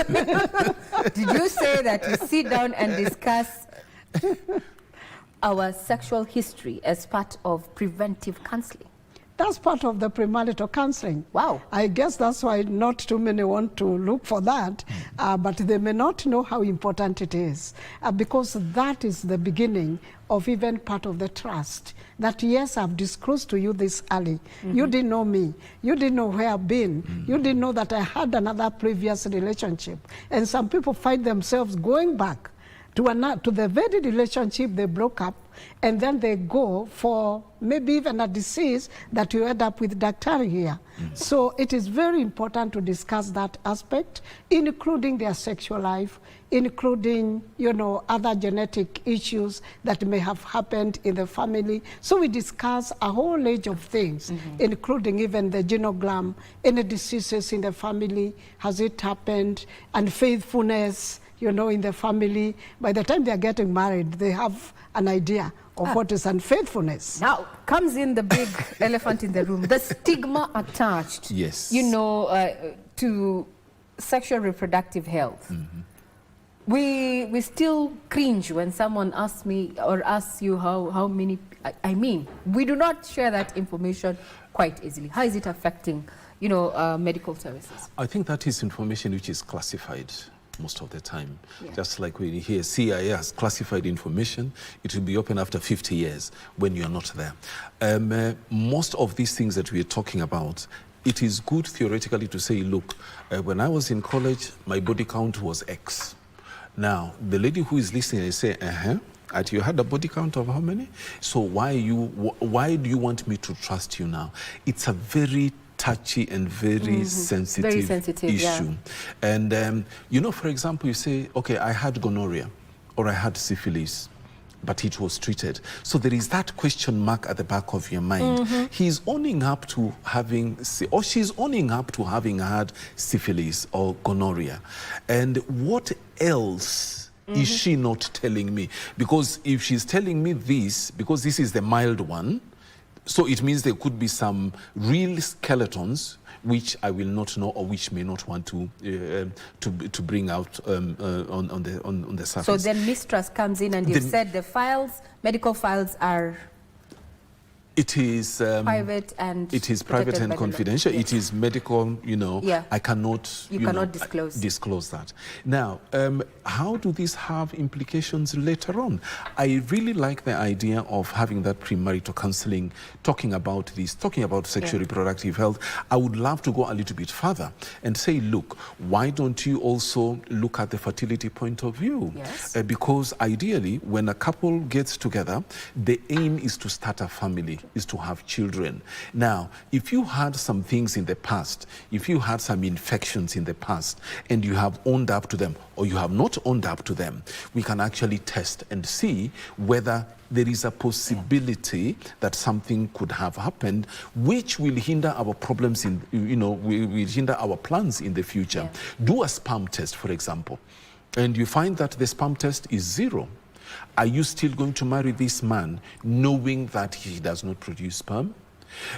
did you say that you sit down and discuss our sexual history as part of preventive counseling? That's part of the premarital counseling. Wow. I guess that's why not too many want to look for that, but they may not know how important it is, because that is the beginning of even part of the trust. That, yes, I've disclosed to you this early. You didn't know me. You didn't know where I've been. You didn't know that I had another previous relationship. And some people find themselves going back to the very relationship they broke up, and then they go for maybe even a disease that you end up with daktari here. So it is very important to discuss that aspect, including their sexual life, including, you know, other genetic issues that may have happened in the family. So we discuss a whole range of things, including even the genogram, any diseases in the family, has it happened, and faithfulness, you know, in the family. By the time they are getting married, they have an idea of what is unfaithfulness. Now comes in the big elephant in the room, the stigma attached, yes, you know, to sexual reproductive health. We still cringe when someone asks me or asks you how many, I mean, we do not share that information quite easily. How is it affecting, you know, medical services? I think that is information which is classified most of the time. Just like when you hear CIA has classified information, it will be open after 50 years when you're not there. Most of these things that we're talking about, it is good theoretically to say, look, when I was in college, my body count was X. Now, the lady who is listening, they say, you had a body count of how many? So why do you want me to trust you now? It's a very touchy and very sensitive issue. Yeah. And, you know, for example, you say, okay, I had gonorrhea or I had syphilis, but it was treated. So there is that question mark at the back of your mind. He's owning up to having, or she's owning up to having had syphilis or gonorrhea. And what else is she not telling me? Because if she's telling me this, because this is the mild one, so it means there could be some real skeletons which I will not know or which may not want to bring out on the surface. So then mistrust comes in, and you've said the files, medical files are. It is private and it is private and confidential. It is medical, you know. I cannot disclose that. Now, how do these have implications later on? I really like the idea of having that premarital counseling, talking about sexual reproductive health. I would love to go a little bit further and say, look, why don't you also look at the fertility point of view? Because ideally, when a couple gets together, the aim is to start a family, is to have children. Now, if you had some things in the past, if you had some infections in the past, and you have owned up to them, or you have not owned up to them, we can actually test and see whether there is a possibility that something could have happened, which will hinder our problems in, will hinder our plans in the future. Do a sperm test, for example, and you find that the sperm test is 0. Are you still going to marry this man knowing that he does not produce sperm?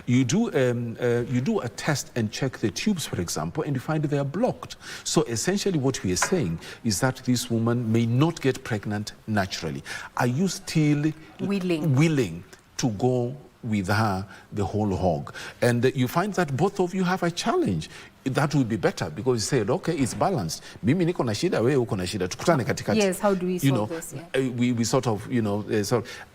You do a test and check the tubes, for example, and you find they are blocked. So essentially what we are saying is that this woman may not get pregnant naturally. Are you still willing to go with her the whole hog? And you find that both of you have a challenge. That would be better because you said, okay, it's balanced. Mimi niko na shida, wewe uko na shida. Tukutane katikati. Yes, how do we solve this? We sort of,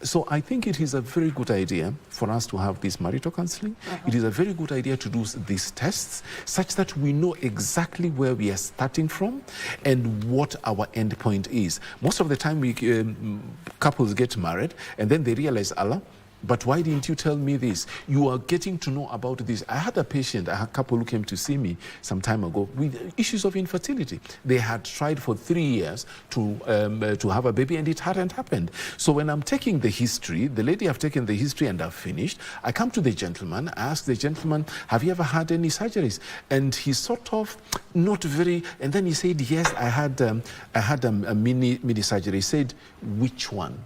so I think it is a very good idea for us to have this marital counseling. It is a very good idea to do these tests such that we know exactly where we are starting from and what our end point is. Most of the time, couples get married and then they realize, Allah, but why didn't you tell me this? You are getting to know about this. I had a couple who came to see me some time ago with issues of infertility. They had tried for 3 years to have a baby and it hadn't happened. So when I'm taking the history, the lady have taken the history and I've finished, I come to the gentleman, I ask the gentleman, have you ever had any surgeries? And he sort of not very, and then he said, yes, I had a mini surgery. He said, which one?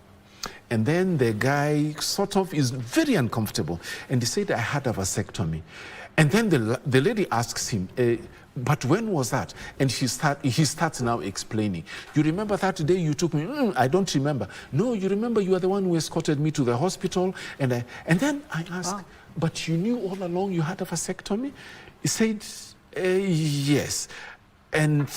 And then the guy sort of is very uncomfortable. And he said, I had a vasectomy. And then the lady asks him, but when was that? And he starts now explaining. You remember that day you took me? I don't remember. No, you remember you are the one who escorted me to the hospital. And then I asked, but you knew all along you had a vasectomy? He said, yes. And,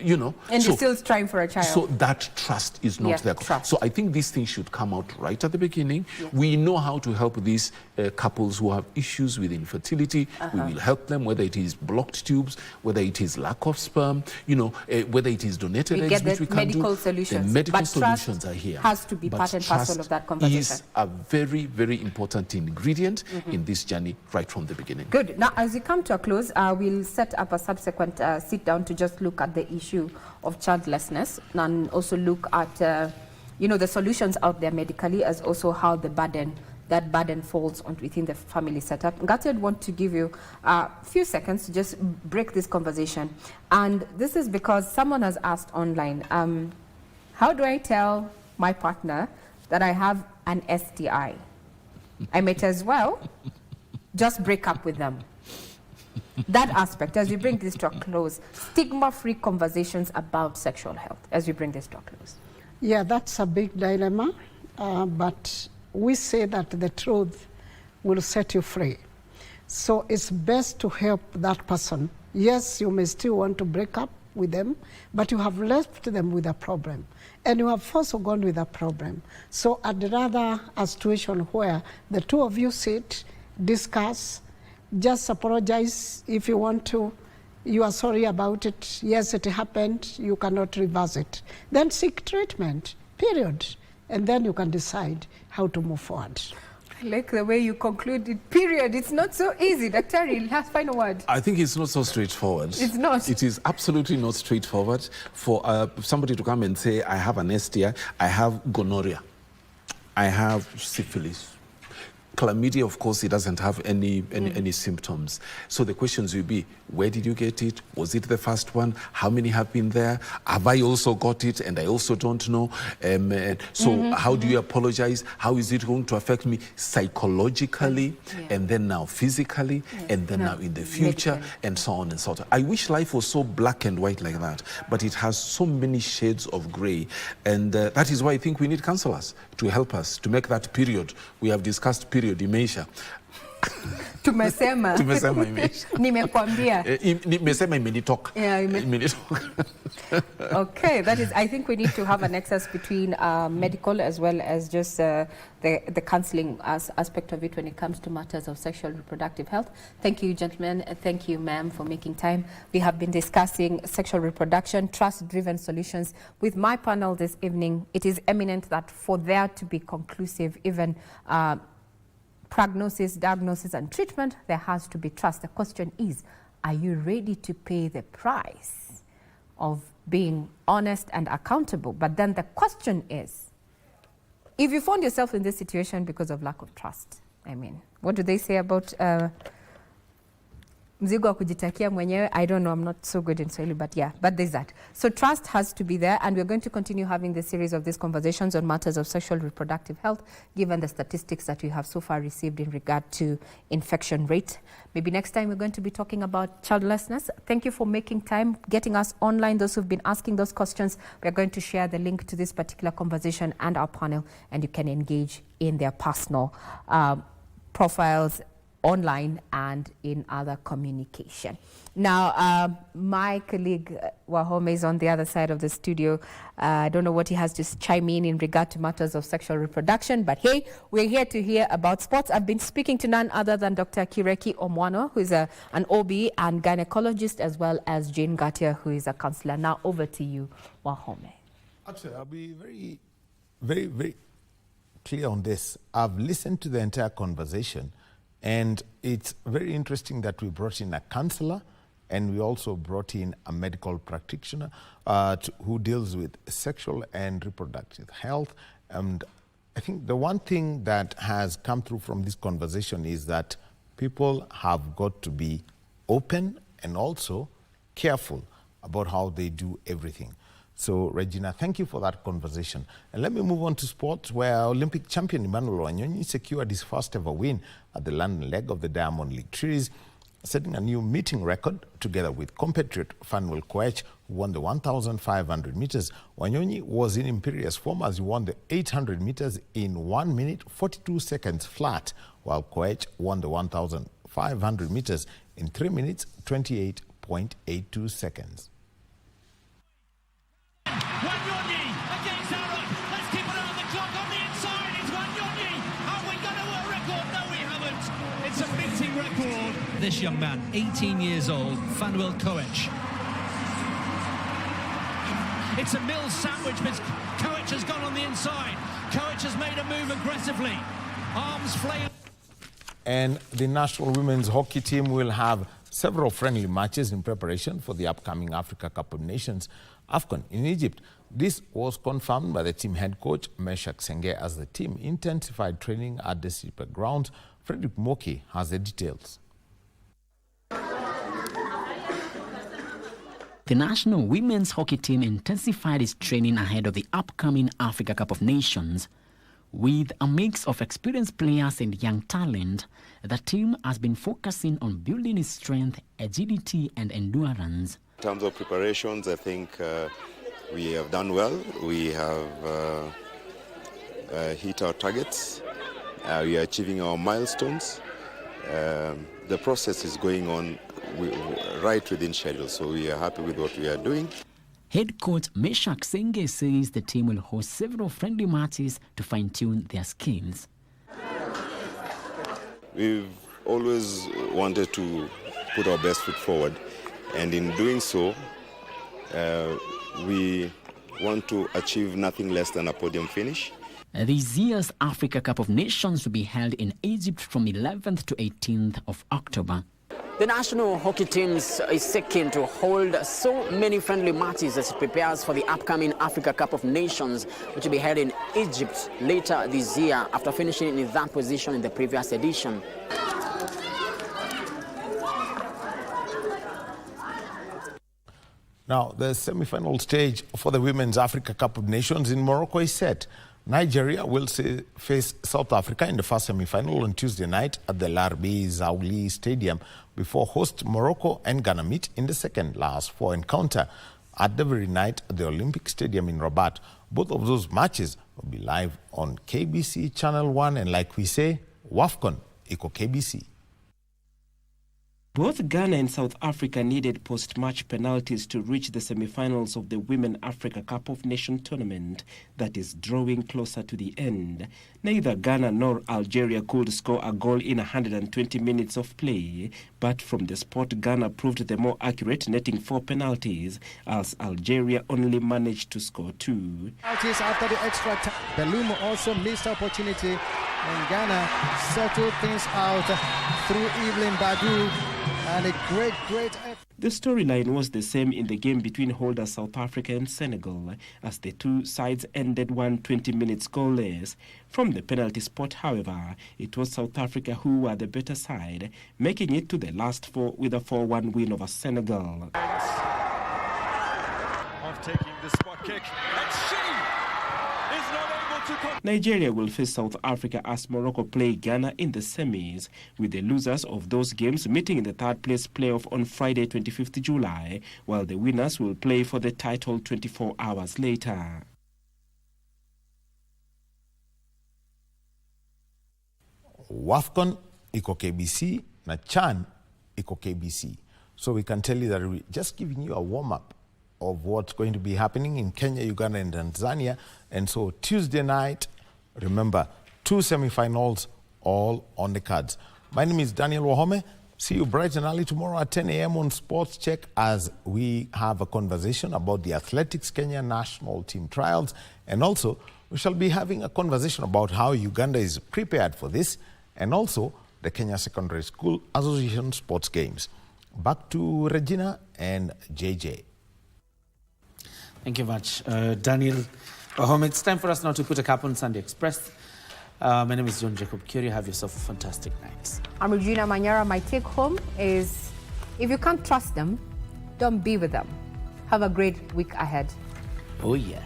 you know. And you're still trying for a child. So that trust is not there. Trust. So I think these things should come out right at the beginning. We know how to help these couples who have issues with infertility. We will help them, whether it is blocked tubes, whether it is lack of sperm, you know, whether it is donated eggs, which we can medical do. solutions. The medical but solutions are here. Has to be part and parcel of that conversation. Is a very, very important ingredient in this journey right from the beginning. Good. Now, as we come to a close, we'll set up a subsequent sit down to just look at the issue of childlessness and also look at, you know, the solutions out there medically, as also how the that burden falls on within the family setup. Ngati, I'd want to give you a few seconds to just break this conversation. And this is because someone has asked online, how do I tell my partner that I have an STI? I might as well just break up with them. That aspect, as we bring this to a close, stigma-free conversations about sexual health, as we bring this to a close. Yeah, that's a big dilemma, but we say that the truth will set you free. So it's best to help that person. Yes, you may still want to break up with them, but you have left them with a problem, and you have also gone with a problem. So I'd rather a situation where the two of you sit, discuss, just apologize if you want to. You are sorry about it. Yes, it happened. You cannot reverse it. Then seek treatment, period. And then you can decide how to move forward. I like the way you concluded, period. It's not so easy. Dr. Last final word. I think it's not so straightforward. It's not. It is absolutely not straightforward for somebody to come and say, I have an STI, I have gonorrhea, I have syphilis. Chlamydia, of course, it doesn't have any symptoms. So the questions will be, where did you get it? Was it the first one? How many have been there? Have I also got it and I also don't know? How do you apologize? How is it going to affect me psychologically and then now physically and then now in the future and so on and so on. I wish life was so black and white like that, but it has so many shades of gray. And that is why I think we need counselors to help us to make that period. We have discussed period imeisha. Tumesema imeisha. Nimekwambia. Nimesema imenitoka. Okay, that is, I think we need to have a nexus between medical as well as just the counseling aspect of it when it comes to matters of sexual reproductive health. Thank you, gentlemen. Thank you, ma'am, for making time. We have been discussing sexual reproduction, trust-driven solutions. With my panel this evening, it is eminent that for there to be conclusive, even prognosis, diagnosis, and treatment, there has to be trust. The question is, are you ready to pay the price of being honest and accountable? But then the question is, if you found yourself in this situation because of lack of trust, I mean, what do they say about mzigo wa kujitakia mwenyewe? I don't know, I'm not so good in Swahili, but yeah, but there's that. So trust has to be there, and we're going to continue having this series of these conversations on matters of sexual reproductive health, given the statistics that we have so far received in regard to infection rate. Maybe next time we're going to be talking about childlessness. Thank you for making time, getting us online, those who've been asking those questions. We're going to share the link to this particular conversation and our panel, and you can engage in their personal profiles online and in other communication. Now, my colleague Wahome is on the other side of the studio. I don't know what he has to chime in regard to matters of sexual reproduction, but hey, we're here to hear about sports. I've been speaking to none other than Dr. Kireki Omwano, who is an OB and gynecologist, as well as Jane Gatia, who is a counselor. Now, over to you, Wahome. Actually, I'll be very, very, very clear on this. I've listened to the entire conversation, and it's very interesting that we brought in a counselor and we also brought in a medical practitioner who deals with sexual and reproductive health. And I think the one thing that has come through from this conversation is that people have got to be open and also careful about how they do everything. So, Regina, thank you for that conversation. And let me move on to sports, where Olympic champion Emmanuel Wanyonyi secured his first ever win at the London leg of the Diamond League Series, setting a new meeting record together with compatriot Fanuel Koech, who won the 1,500 meters. Wanyonyi was in imperious form as he won the 800 meters in 1 minute 42 seconds flat, while Koech won the 1,500 meters in 3 minutes 28.5 0.82 seconds. Wanyonyi against Aaron. Let's keep it on the clock on the inside. It's Wanyonyi. Have we got a world record? No, we haven't. It's a beating record. This young man, 18 years old, Fanuel Coach. It's a Mills sandwich, but Coach has gone on the inside. Coach has made a move aggressively. Arms flail. And the national women's hockey team will have several friendly matches in preparation for the upcoming Africa Cup of Nations AFCON in Egypt. This was confirmed by the team head coach Meshak Senge as the team intensified training at the Super grounds. Frederick Moki has the details. The national women's hockey team intensified its training ahead of the upcoming Africa Cup of Nations. With a mix of experienced players and young talent, the team has been focusing on building its strength, agility and endurance. In terms of preparations, I think we have done well. We have hit our targets. We are achieving our milestones. The process is going on right within schedule, so we are happy with what we are doing. Head coach Meshak Senge says the team will host several friendly matches to fine-tune their skills. We've always wanted to put our best foot forward, and in doing so, we want to achieve nothing less than a podium finish. This year's Africa Cup of Nations will be held in Egypt from 11th to 18th of October. The national hockey team is seeking to hold so many friendly matches as it prepares for the upcoming Africa Cup of Nations, which will be held in Egypt later this year after finishing in that position in the previous edition. Now, the semi-final stage for the Women's Africa Cup of Nations in Morocco is set. Nigeria will face South Africa in the first semi-final on Tuesday night at the Larbi Zaouli Stadium before host Morocco and Ghana meet in the second last four encounter at the very night at the Olympic Stadium in Rabat. Both of those matches will be live on KBC Channel 1 and like we say, WAFCON, Iko KBC. Both Ghana and South Africa needed post-match penalties to reach the semi-finals of the Women Africa Cup of Nations tournament that is drawing closer to the end. Neither Ghana nor Algeria could score a goal in 120 minutes of play, but from the spot, Ghana proved the more accurate, netting 4 penalties, as Algeria only managed to score 2. Penalties after the extra time. Belum also missed opportunity, and Ghana settled things out through Evelyn Badu. And a great effort. The storyline was the same in the game between holders South Africa and Senegal, as the two sides ended 120 minutes goalless. From the penalty spot, however, it was South Africa who were the better side, making it to the last 4 with a 4-1 win over Senegal. Of taking the spot kick, and she is not able to come. Nigeria will face South Africa as Morocco play Ghana in the semis, with the losers of those games meeting in the third place playoff on Friday 25th July, while the winners will play for the title 24 hours later. WAFCON, Iko KBC, na CHAN, Iko KBC. So we can tell you that we're just giving you a warm-up of what's going to be happening in Kenya, Uganda, and Tanzania. And so Tuesday night, remember, 2 semi-finals all on the cards. My name is Daniel Wahome. See you bright and early tomorrow at 10 a.m. on Sports Check as we have a conversation about the Athletics Kenya national team trials. And also, we shall be having a conversation about how Uganda is prepared for this, and also the Kenya Secondary School Association Sports Games. Back to Regina and JJ. Thank you much, Daniel. It's time for us now to put a cap on Sunday Express. My name is John Jacob Kioria. Have yourself a fantastic night. I'm Regina Manyara. My take home is, if you can't trust them, don't be with them. Have a great week ahead. Oh yeah.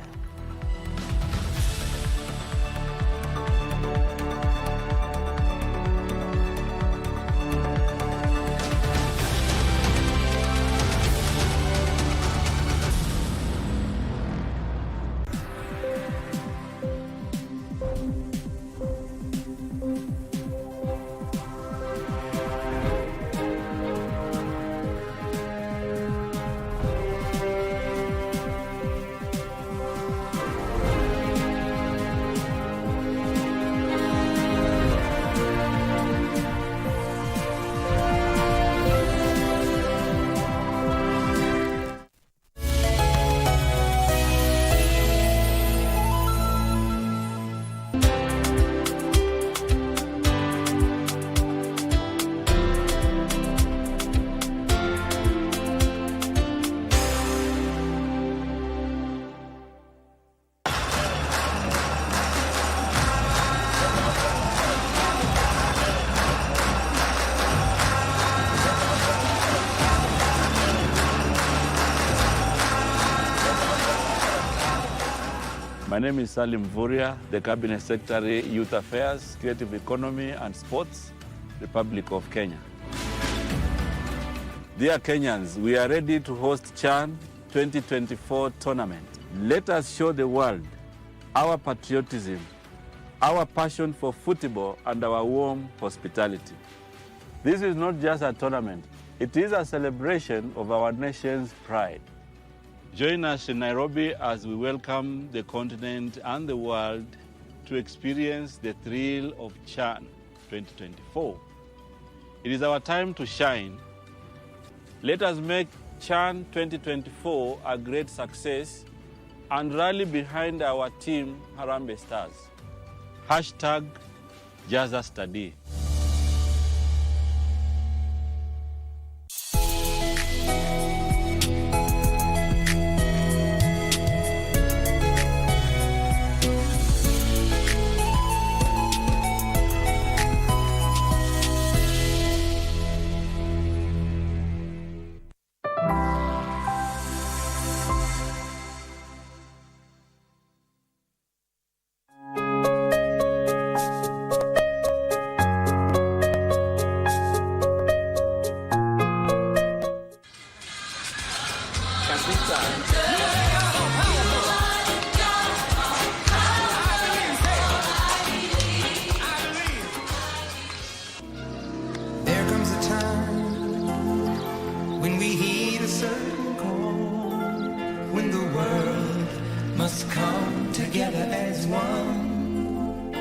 name is Salim Mvurya, the Cabinet Secretary, Youth Affairs, Creative Economy and Sports, Republic of Kenya. Dear Kenyans, we are ready to host CHAN 2024 tournament. Let us show the world our patriotism, our passion for football, and our warm hospitality. This is not just a tournament, it is a celebration of our nation's pride. Join us in Nairobi as we welcome the continent and the world to experience the thrill of CHAN 2024. It is our time to shine. Let us make CHAN 2024 a great success and rally behind our team, Harambee Stars. Hashtag Jaza Study. There comes a time when we heed a certain call, when the world must come together as one.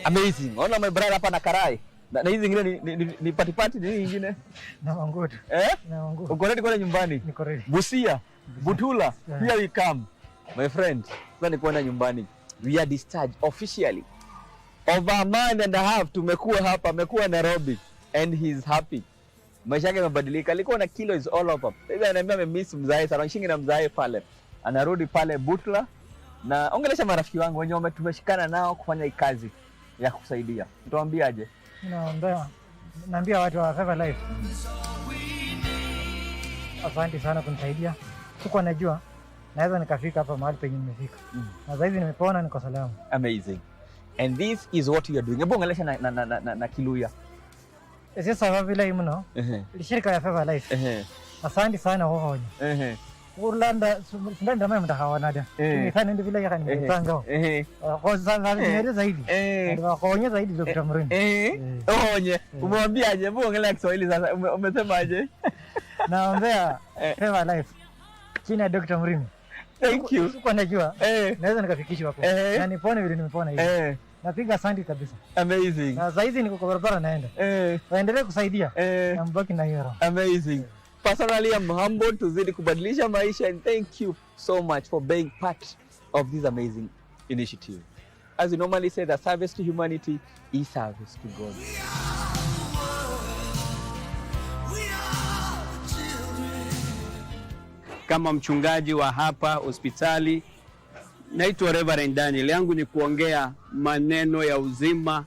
Amazing. Ona my brother hapa na karai. Na hizi zingine ni patipati ni nyingine. Na mangoto. Na mangoto. Uko ready kwenda nyumbani? Niko ready. Busia, Butula, here we come. My friend, sasa ni kwenda nyumbani. We are discharged officially. Over a month and a half tumekuwa hapa, amekuwa Nairobi and he's happy. Maisha yake yamebadilika. Alikuwa na kilo is all over. Sasa ananiambia amemiss mzae sana, shingi na mzae pale. Anarudi pale Butula na ongelesha marafiki wangu wenye tumeshikana nao kufanya hii kazi ya kusaidia. Tutamwambiaje? Naambia watu wa Favor Life. Asante sana kunisaidia. Sikuwa najua naweza nikafika hapa mahali penye nimefika. Na sasa hivi nimepona, niko salama. Amazing. And this is what you are doing. Hebu ongelesha na Kiluya. Sasa Favor Life mno. Shirika ya Favor Life. Asante sana wao. Urlanda sindanda mimi mtahawanada. Kimefanya ndio vile yakani mpango. Kwa sababu nimeeleza zaidi. Ndio kaonya zaidi Dr. Mrimi. Onye. Umwambiaje? Hebu ongelea Kiswahili sasa. Umesemaje? Naombea Favor Life. Chini ya Dr. Mrimi. Thank you. Sikuwa najua. Naweza nikafikisha hapo. Na nipone vile nimepona hivi. Napiga asante kabisa. Amazing. Na sasa hizi niko kwa barabara naenda. Waendelee kusaidia. Na mbaki na hiyo. Amazing. Personally, I'm humbled tuzidi kubadilisha maisha and thank you so much for being part of this amazing initiative. As we normally say, the service to humanity is service to God. Kama mchungaji wa hapa hospitali, naitwa Reverend Daniel. Yangu ni kuongea maneno ya uzima,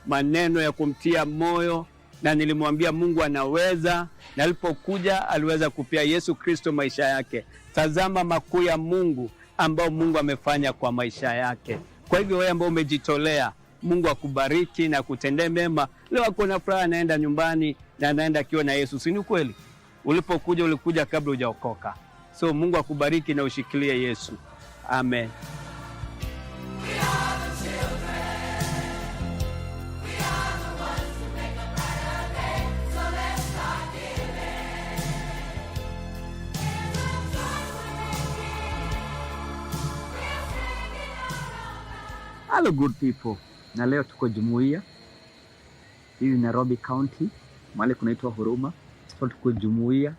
maneno ya kumtia moyo, na nilimwambia Mungu anaweza, na alipokuja aliweza kupia Yesu Kristo maisha yake. Tazama makuu ya Mungu ambao Mungu amefanya kwa maisha yake. Kwa hivyo wewe ambao umejitolea, Mungu akubariki na kutendee mema. Leo kuna furaha, anaenda nyumbani na anaenda akiwa na Yesu. Si ni kweli? Ulipokuja ulikuja kabla hujaokoka. So Mungu akubariki na ushikilie Yesu. Amen. Hello good people. Na leo tuko jumuiya. Hii ni Nairobi County. Mahali kunaitwa Huruma. So tuko jumuiya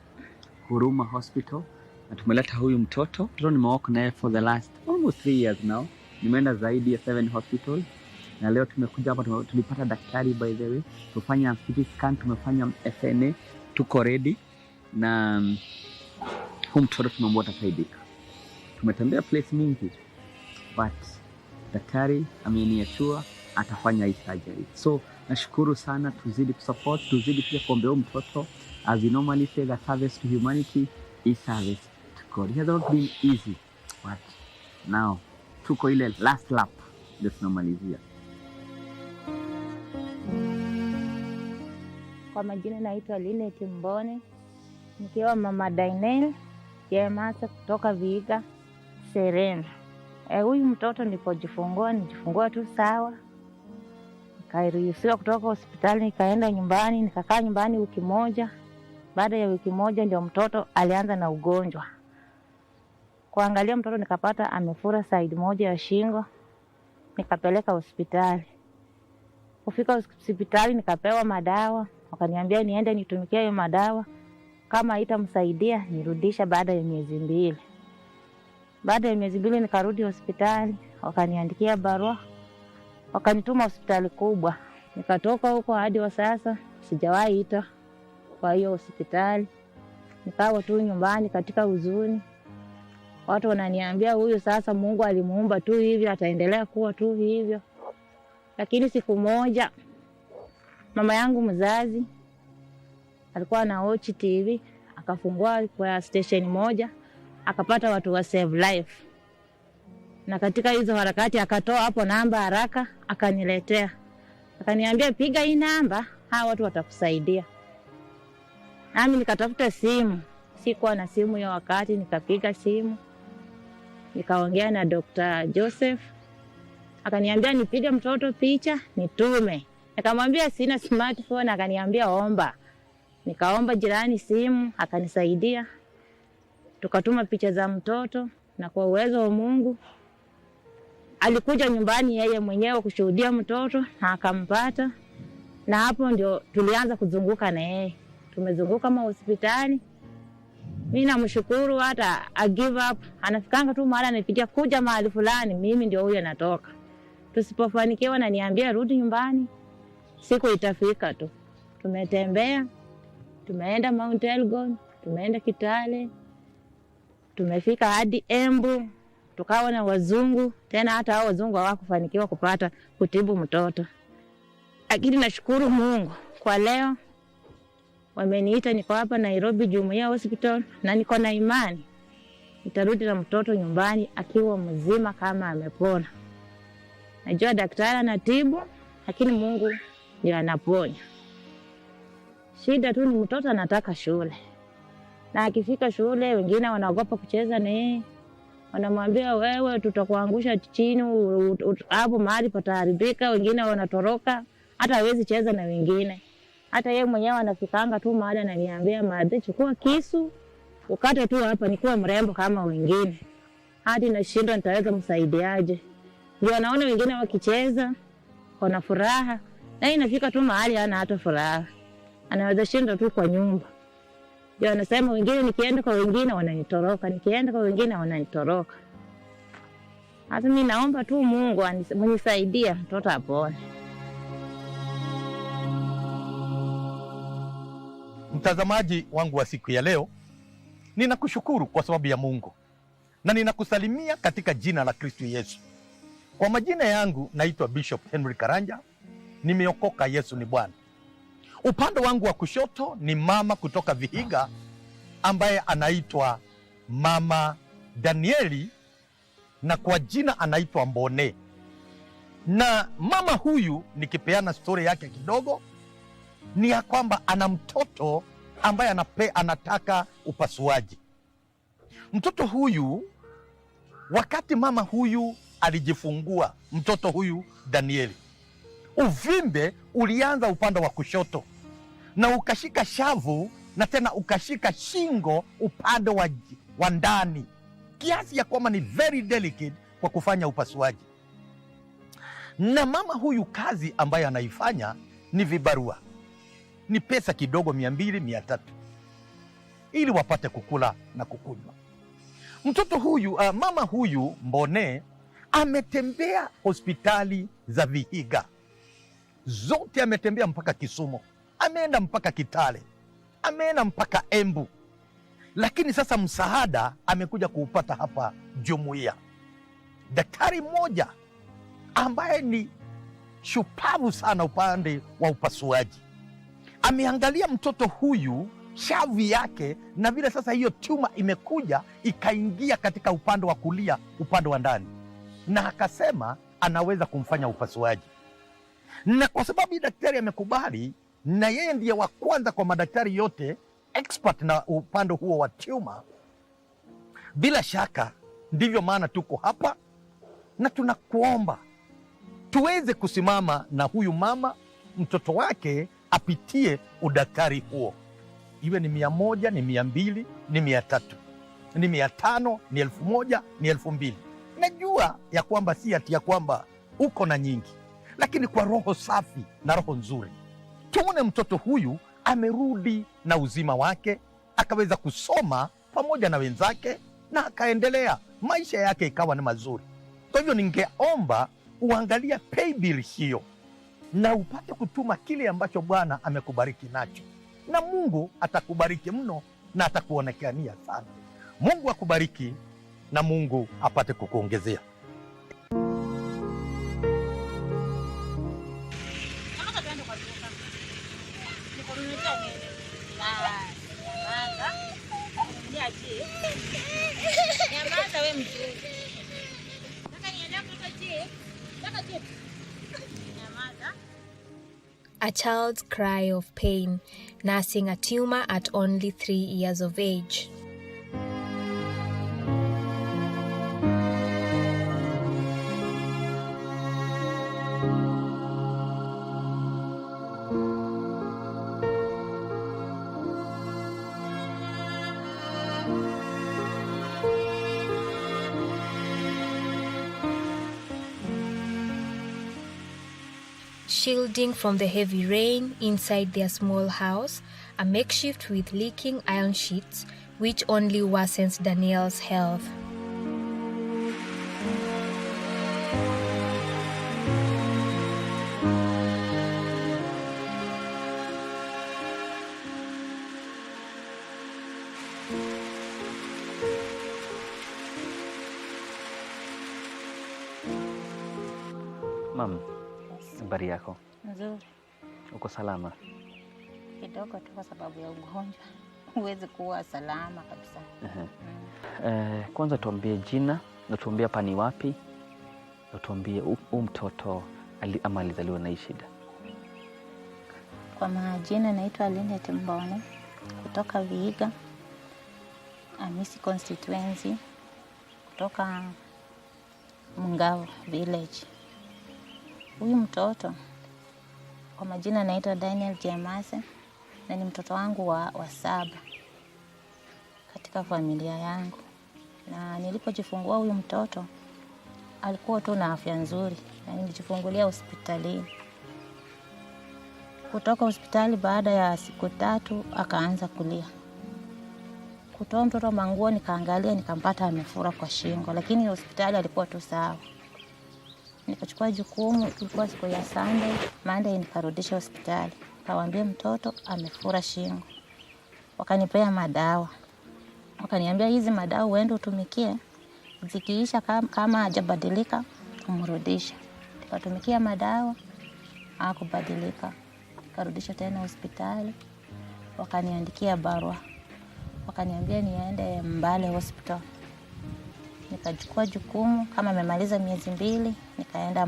Huruma Hospital. Na tumeleta huyu mtoto. Mtoto nimewalk naye for the last almost 3 years now. Nimeenda zaidi ya 7 hospitals. Na leo tumekuja hapa tulipata daktari by the way. Tufanya CT scan, tumefanya SNA. Tuko ready. Na huyu mtoto tumemwomba atasaidika. Tumetembea place mingi. But daktari ameniachua atafanya hii surgery. So nashukuru sana, tuzidi kusupport, tuzidi pia kuombea mtoto. As we normally say, that service to humanity is service to God. It has not been easy, but now tuko ile last lap ndio tunamalizia. Kwa majina naitwa Linet Mbone, nikiwa mama Dainel Jemasa kutoka Vihiga Serena. Huyu mtoto nilipojifungua tu sawa. Nikaruhusiwa kutoka hospitali nikaenda nyumbani, nikakaa nyumbani wiki moja. Baada ya wiki moja ndio mtoto alianza na ugonjwa. Kuangalia mtoto nikapata amefura side moja ya shingo. Nikapeleka hospitali. Kufika hospitali nikapewa madawa, wakaniambia niende nitumikie hayo madawa. Kama haitamsaidia nirudisha baada ya miezi 2. Baada ya miezi 2 nikarudi hospitali, wakaniandikia barua. Wakanituma hospitali kubwa. Nikatoka huko hadi wa sasa sijawahi ita kwa hiyo hospitali. Nikawa tu nyumbani katika huzuni. Watu wananiambia huyu sasa Mungu alimuumba tu hivyo, ataendelea kuwa tu hivyo. Lakini siku moja mama yangu mzazi alikuwa na watch TV, akafungua kwa station moja, akapata watu wa Save Life. Na katika hizo harakati akatoa hapo namba haraka, akaniletea. Akaniambia piga hii namba, hawa watu watakusaidia. Nami nikatafuta simu, sikuwa na simu ya wakati, nikapiga simu. Nikaongea na Dr. Joseph. Akaniambia nipige mtoto picha, nitume. Nikamwambia sina smartphone, akaniambia omba. Nikaomba jirani simu, akanisaidia. Tukatuma picha za mtoto na kwa uwezo wa Mungu alikuja nyumbani yeye mwenyewe kushuhudia mtoto na akampata. Na hapo ndio tulianza kuzunguka na yeye. Tumezunguka kama hospitali. Mimi namshukuru hata I give up. Anafikanga tu mahali anapitia kuja mahali fulani, mimi ndio huyo natoka. Tusipofanikiwa na niambia rudi nyumbani. Siku itafika tu. Tumetembea. Tumeenda Mount Elgon, tumeenda Kitale. Tumefika hadi Embu. Tukawa na wazungu, tena hata hao wazungu hawakufanikiwa kupata kutibu mtoto. Lakini nashukuru Mungu kwa leo wameniita, niko hapa Nairobi Jumuiya Hospital na niko na imani nitarudi na mtoto nyumbani akiwa mzima kama amepona. Najua daktari anatibu, lakini Mungu ndiye anaponya. Shida tu ni mtoto anataka shule. Na akifika shule wengine wanaogopa kucheza na yeye. Wanamwambia wewe tutakuangusha chini hapo mahali pataharibika, wengine wanatoroka, hata hawezi cheza na wengine. Hata yeye mwenyewe anafikanga tu mahali ananiambia madhe chukua kisu ukate tu hapa nikuwa mrembo kama wengine. Hadi nashindwa nitaweza msaidiaje. Ndio naona wengine wakicheza wana furaha, na inafika tu mahali hana hata furaha. Anaweza shinda tu kwa nyumba. Ndio anasema wengine nikienda kwa wengine wananitoroka, nikienda kwa wengine wananitoroka. Hata mimi naomba tu Mungu anisaidie mtoto apone. Mtazamaji wangu wa siku ya leo, ninakushukuru kwa sababu ya Mungu. Na ninakusalimia katika jina la Kristo Yesu. Kwa majina yangu naitwa Bishop Henry Karanja, nimeokoka, Yesu ni Bwana. Upande wangu wa kushoto ni mama kutoka Vihiga ambaye anaitwa Mama Danieli na kwa jina anaitwa Mbone. Na mama huyu nikipeana story yake kidogo ni ya kwamba ana mtoto ambaye anataka upasuaji. Mtoto huyu wakati mama huyu alijifungua mtoto huyu Danieli, uvimbe ulianza upande wa kushoto na ukashika shavu na tena ukashika shingo upande wa ndani, kiasi ya kwamba ni very delicate kwa kufanya upasuaji. Na mama huyu kazi ambayo anaifanya ni vibarua, ni pesa kidogo 200-300 ili wapate kukula na kukunywa. Mtoto huyu mama huyu Mbone ametembea hospitali za Vihiga zote, ametembea mpaka Kisumu, ameenda mpaka Kitale, ameenda mpaka Embu, lakini sasa msaada amekuja kuupata hapa Jumuiya. Daktari mmoja ambaye ni shupavu sana upande wa upasuaji ameangalia mtoto huyu shavu yake, na vile sasa hiyo tuma imekuja ikaingia katika upande wa kulia, upande wa ndani. na akasema anaweza kumfanya upasuaji. Na kwa sababu daktari amekubali, na yeye ndiye wa kwanza kwa madaktari yote expert na upande huo wa tumor, bila shaka ndivyo maana tuko hapa, na tunakuomba tuweze kusimama na huyu mama, mtoto wake apitie udaktari huo. Iwe ni 100, ni 200, ni 300, ni 500, ni 1000, ni 2000. Najua ya kwamba si ati ya kwamba uko na nyingi, lakini kwa roho safi na roho nzuri tuone mtoto huyu amerudi na uzima wake, akaweza kusoma pamoja na wenzake na akaendelea, maisha yake ikawa ni mazuri. Kwa hivyo ningeomba uangalia pay bill hiyo na upate kutuma kile ambacho Bwana amekubariki nacho, na Mungu atakubariki mno na atakuonekania sana. Mungu akubariki na Mungu apate kukuongezea. A child's cry of pain, nursing a tumor at only 3 years of age. Shielding from the heavy rain inside their small house, a makeshift with leaking iron sheets, which only worsens Daniel's health. Mama, habari yako? Nzuri. Uko salama? Kidogo tu kwa sababu ya ugonjwa. Huwezi kuwa salama kabisa. Kwanza tuambie jina, na tuambie hapa ni wapi, na tuambie mtoto ama alizaliwa na hii shida. Kwa majina naitwa Linet Mbone kutoka Vihiga, Amisi constituency, kutoka Mungao village. Huyu mtoto kwa majina anaitwa Daniel Jamase na ni mtoto wangu wa 7 katika familia yangu. Na nilipojifungua huyu mtoto alikuwa tu na afya nzuri, na nilijifungulia hospitalini. Kutoka hospitali baada ya siku 3 akaanza kulia. Kutoa mtoto manguo nikaangalia nikampata amefura kwa shingo, lakini hospitali alikuwa tu sawa. Nikachukua jukumu, ilikuwa siku ya Sunday, Monday nikarudisha hospitali. Kawaambia mtoto amefura shingo. Wakanipea madawa. Wakaniambia hizi madawa uende utumikie, zikiisha kama hajabadilika umrudishe. Nikatumikia madawa, hakubadilika. Nikarudisha tena hospitali. Wakaniandikia barua. Wakaniambia niende Mbale hospital. Nikachukua jukumu kama amemaliza miezi 2 nikaenda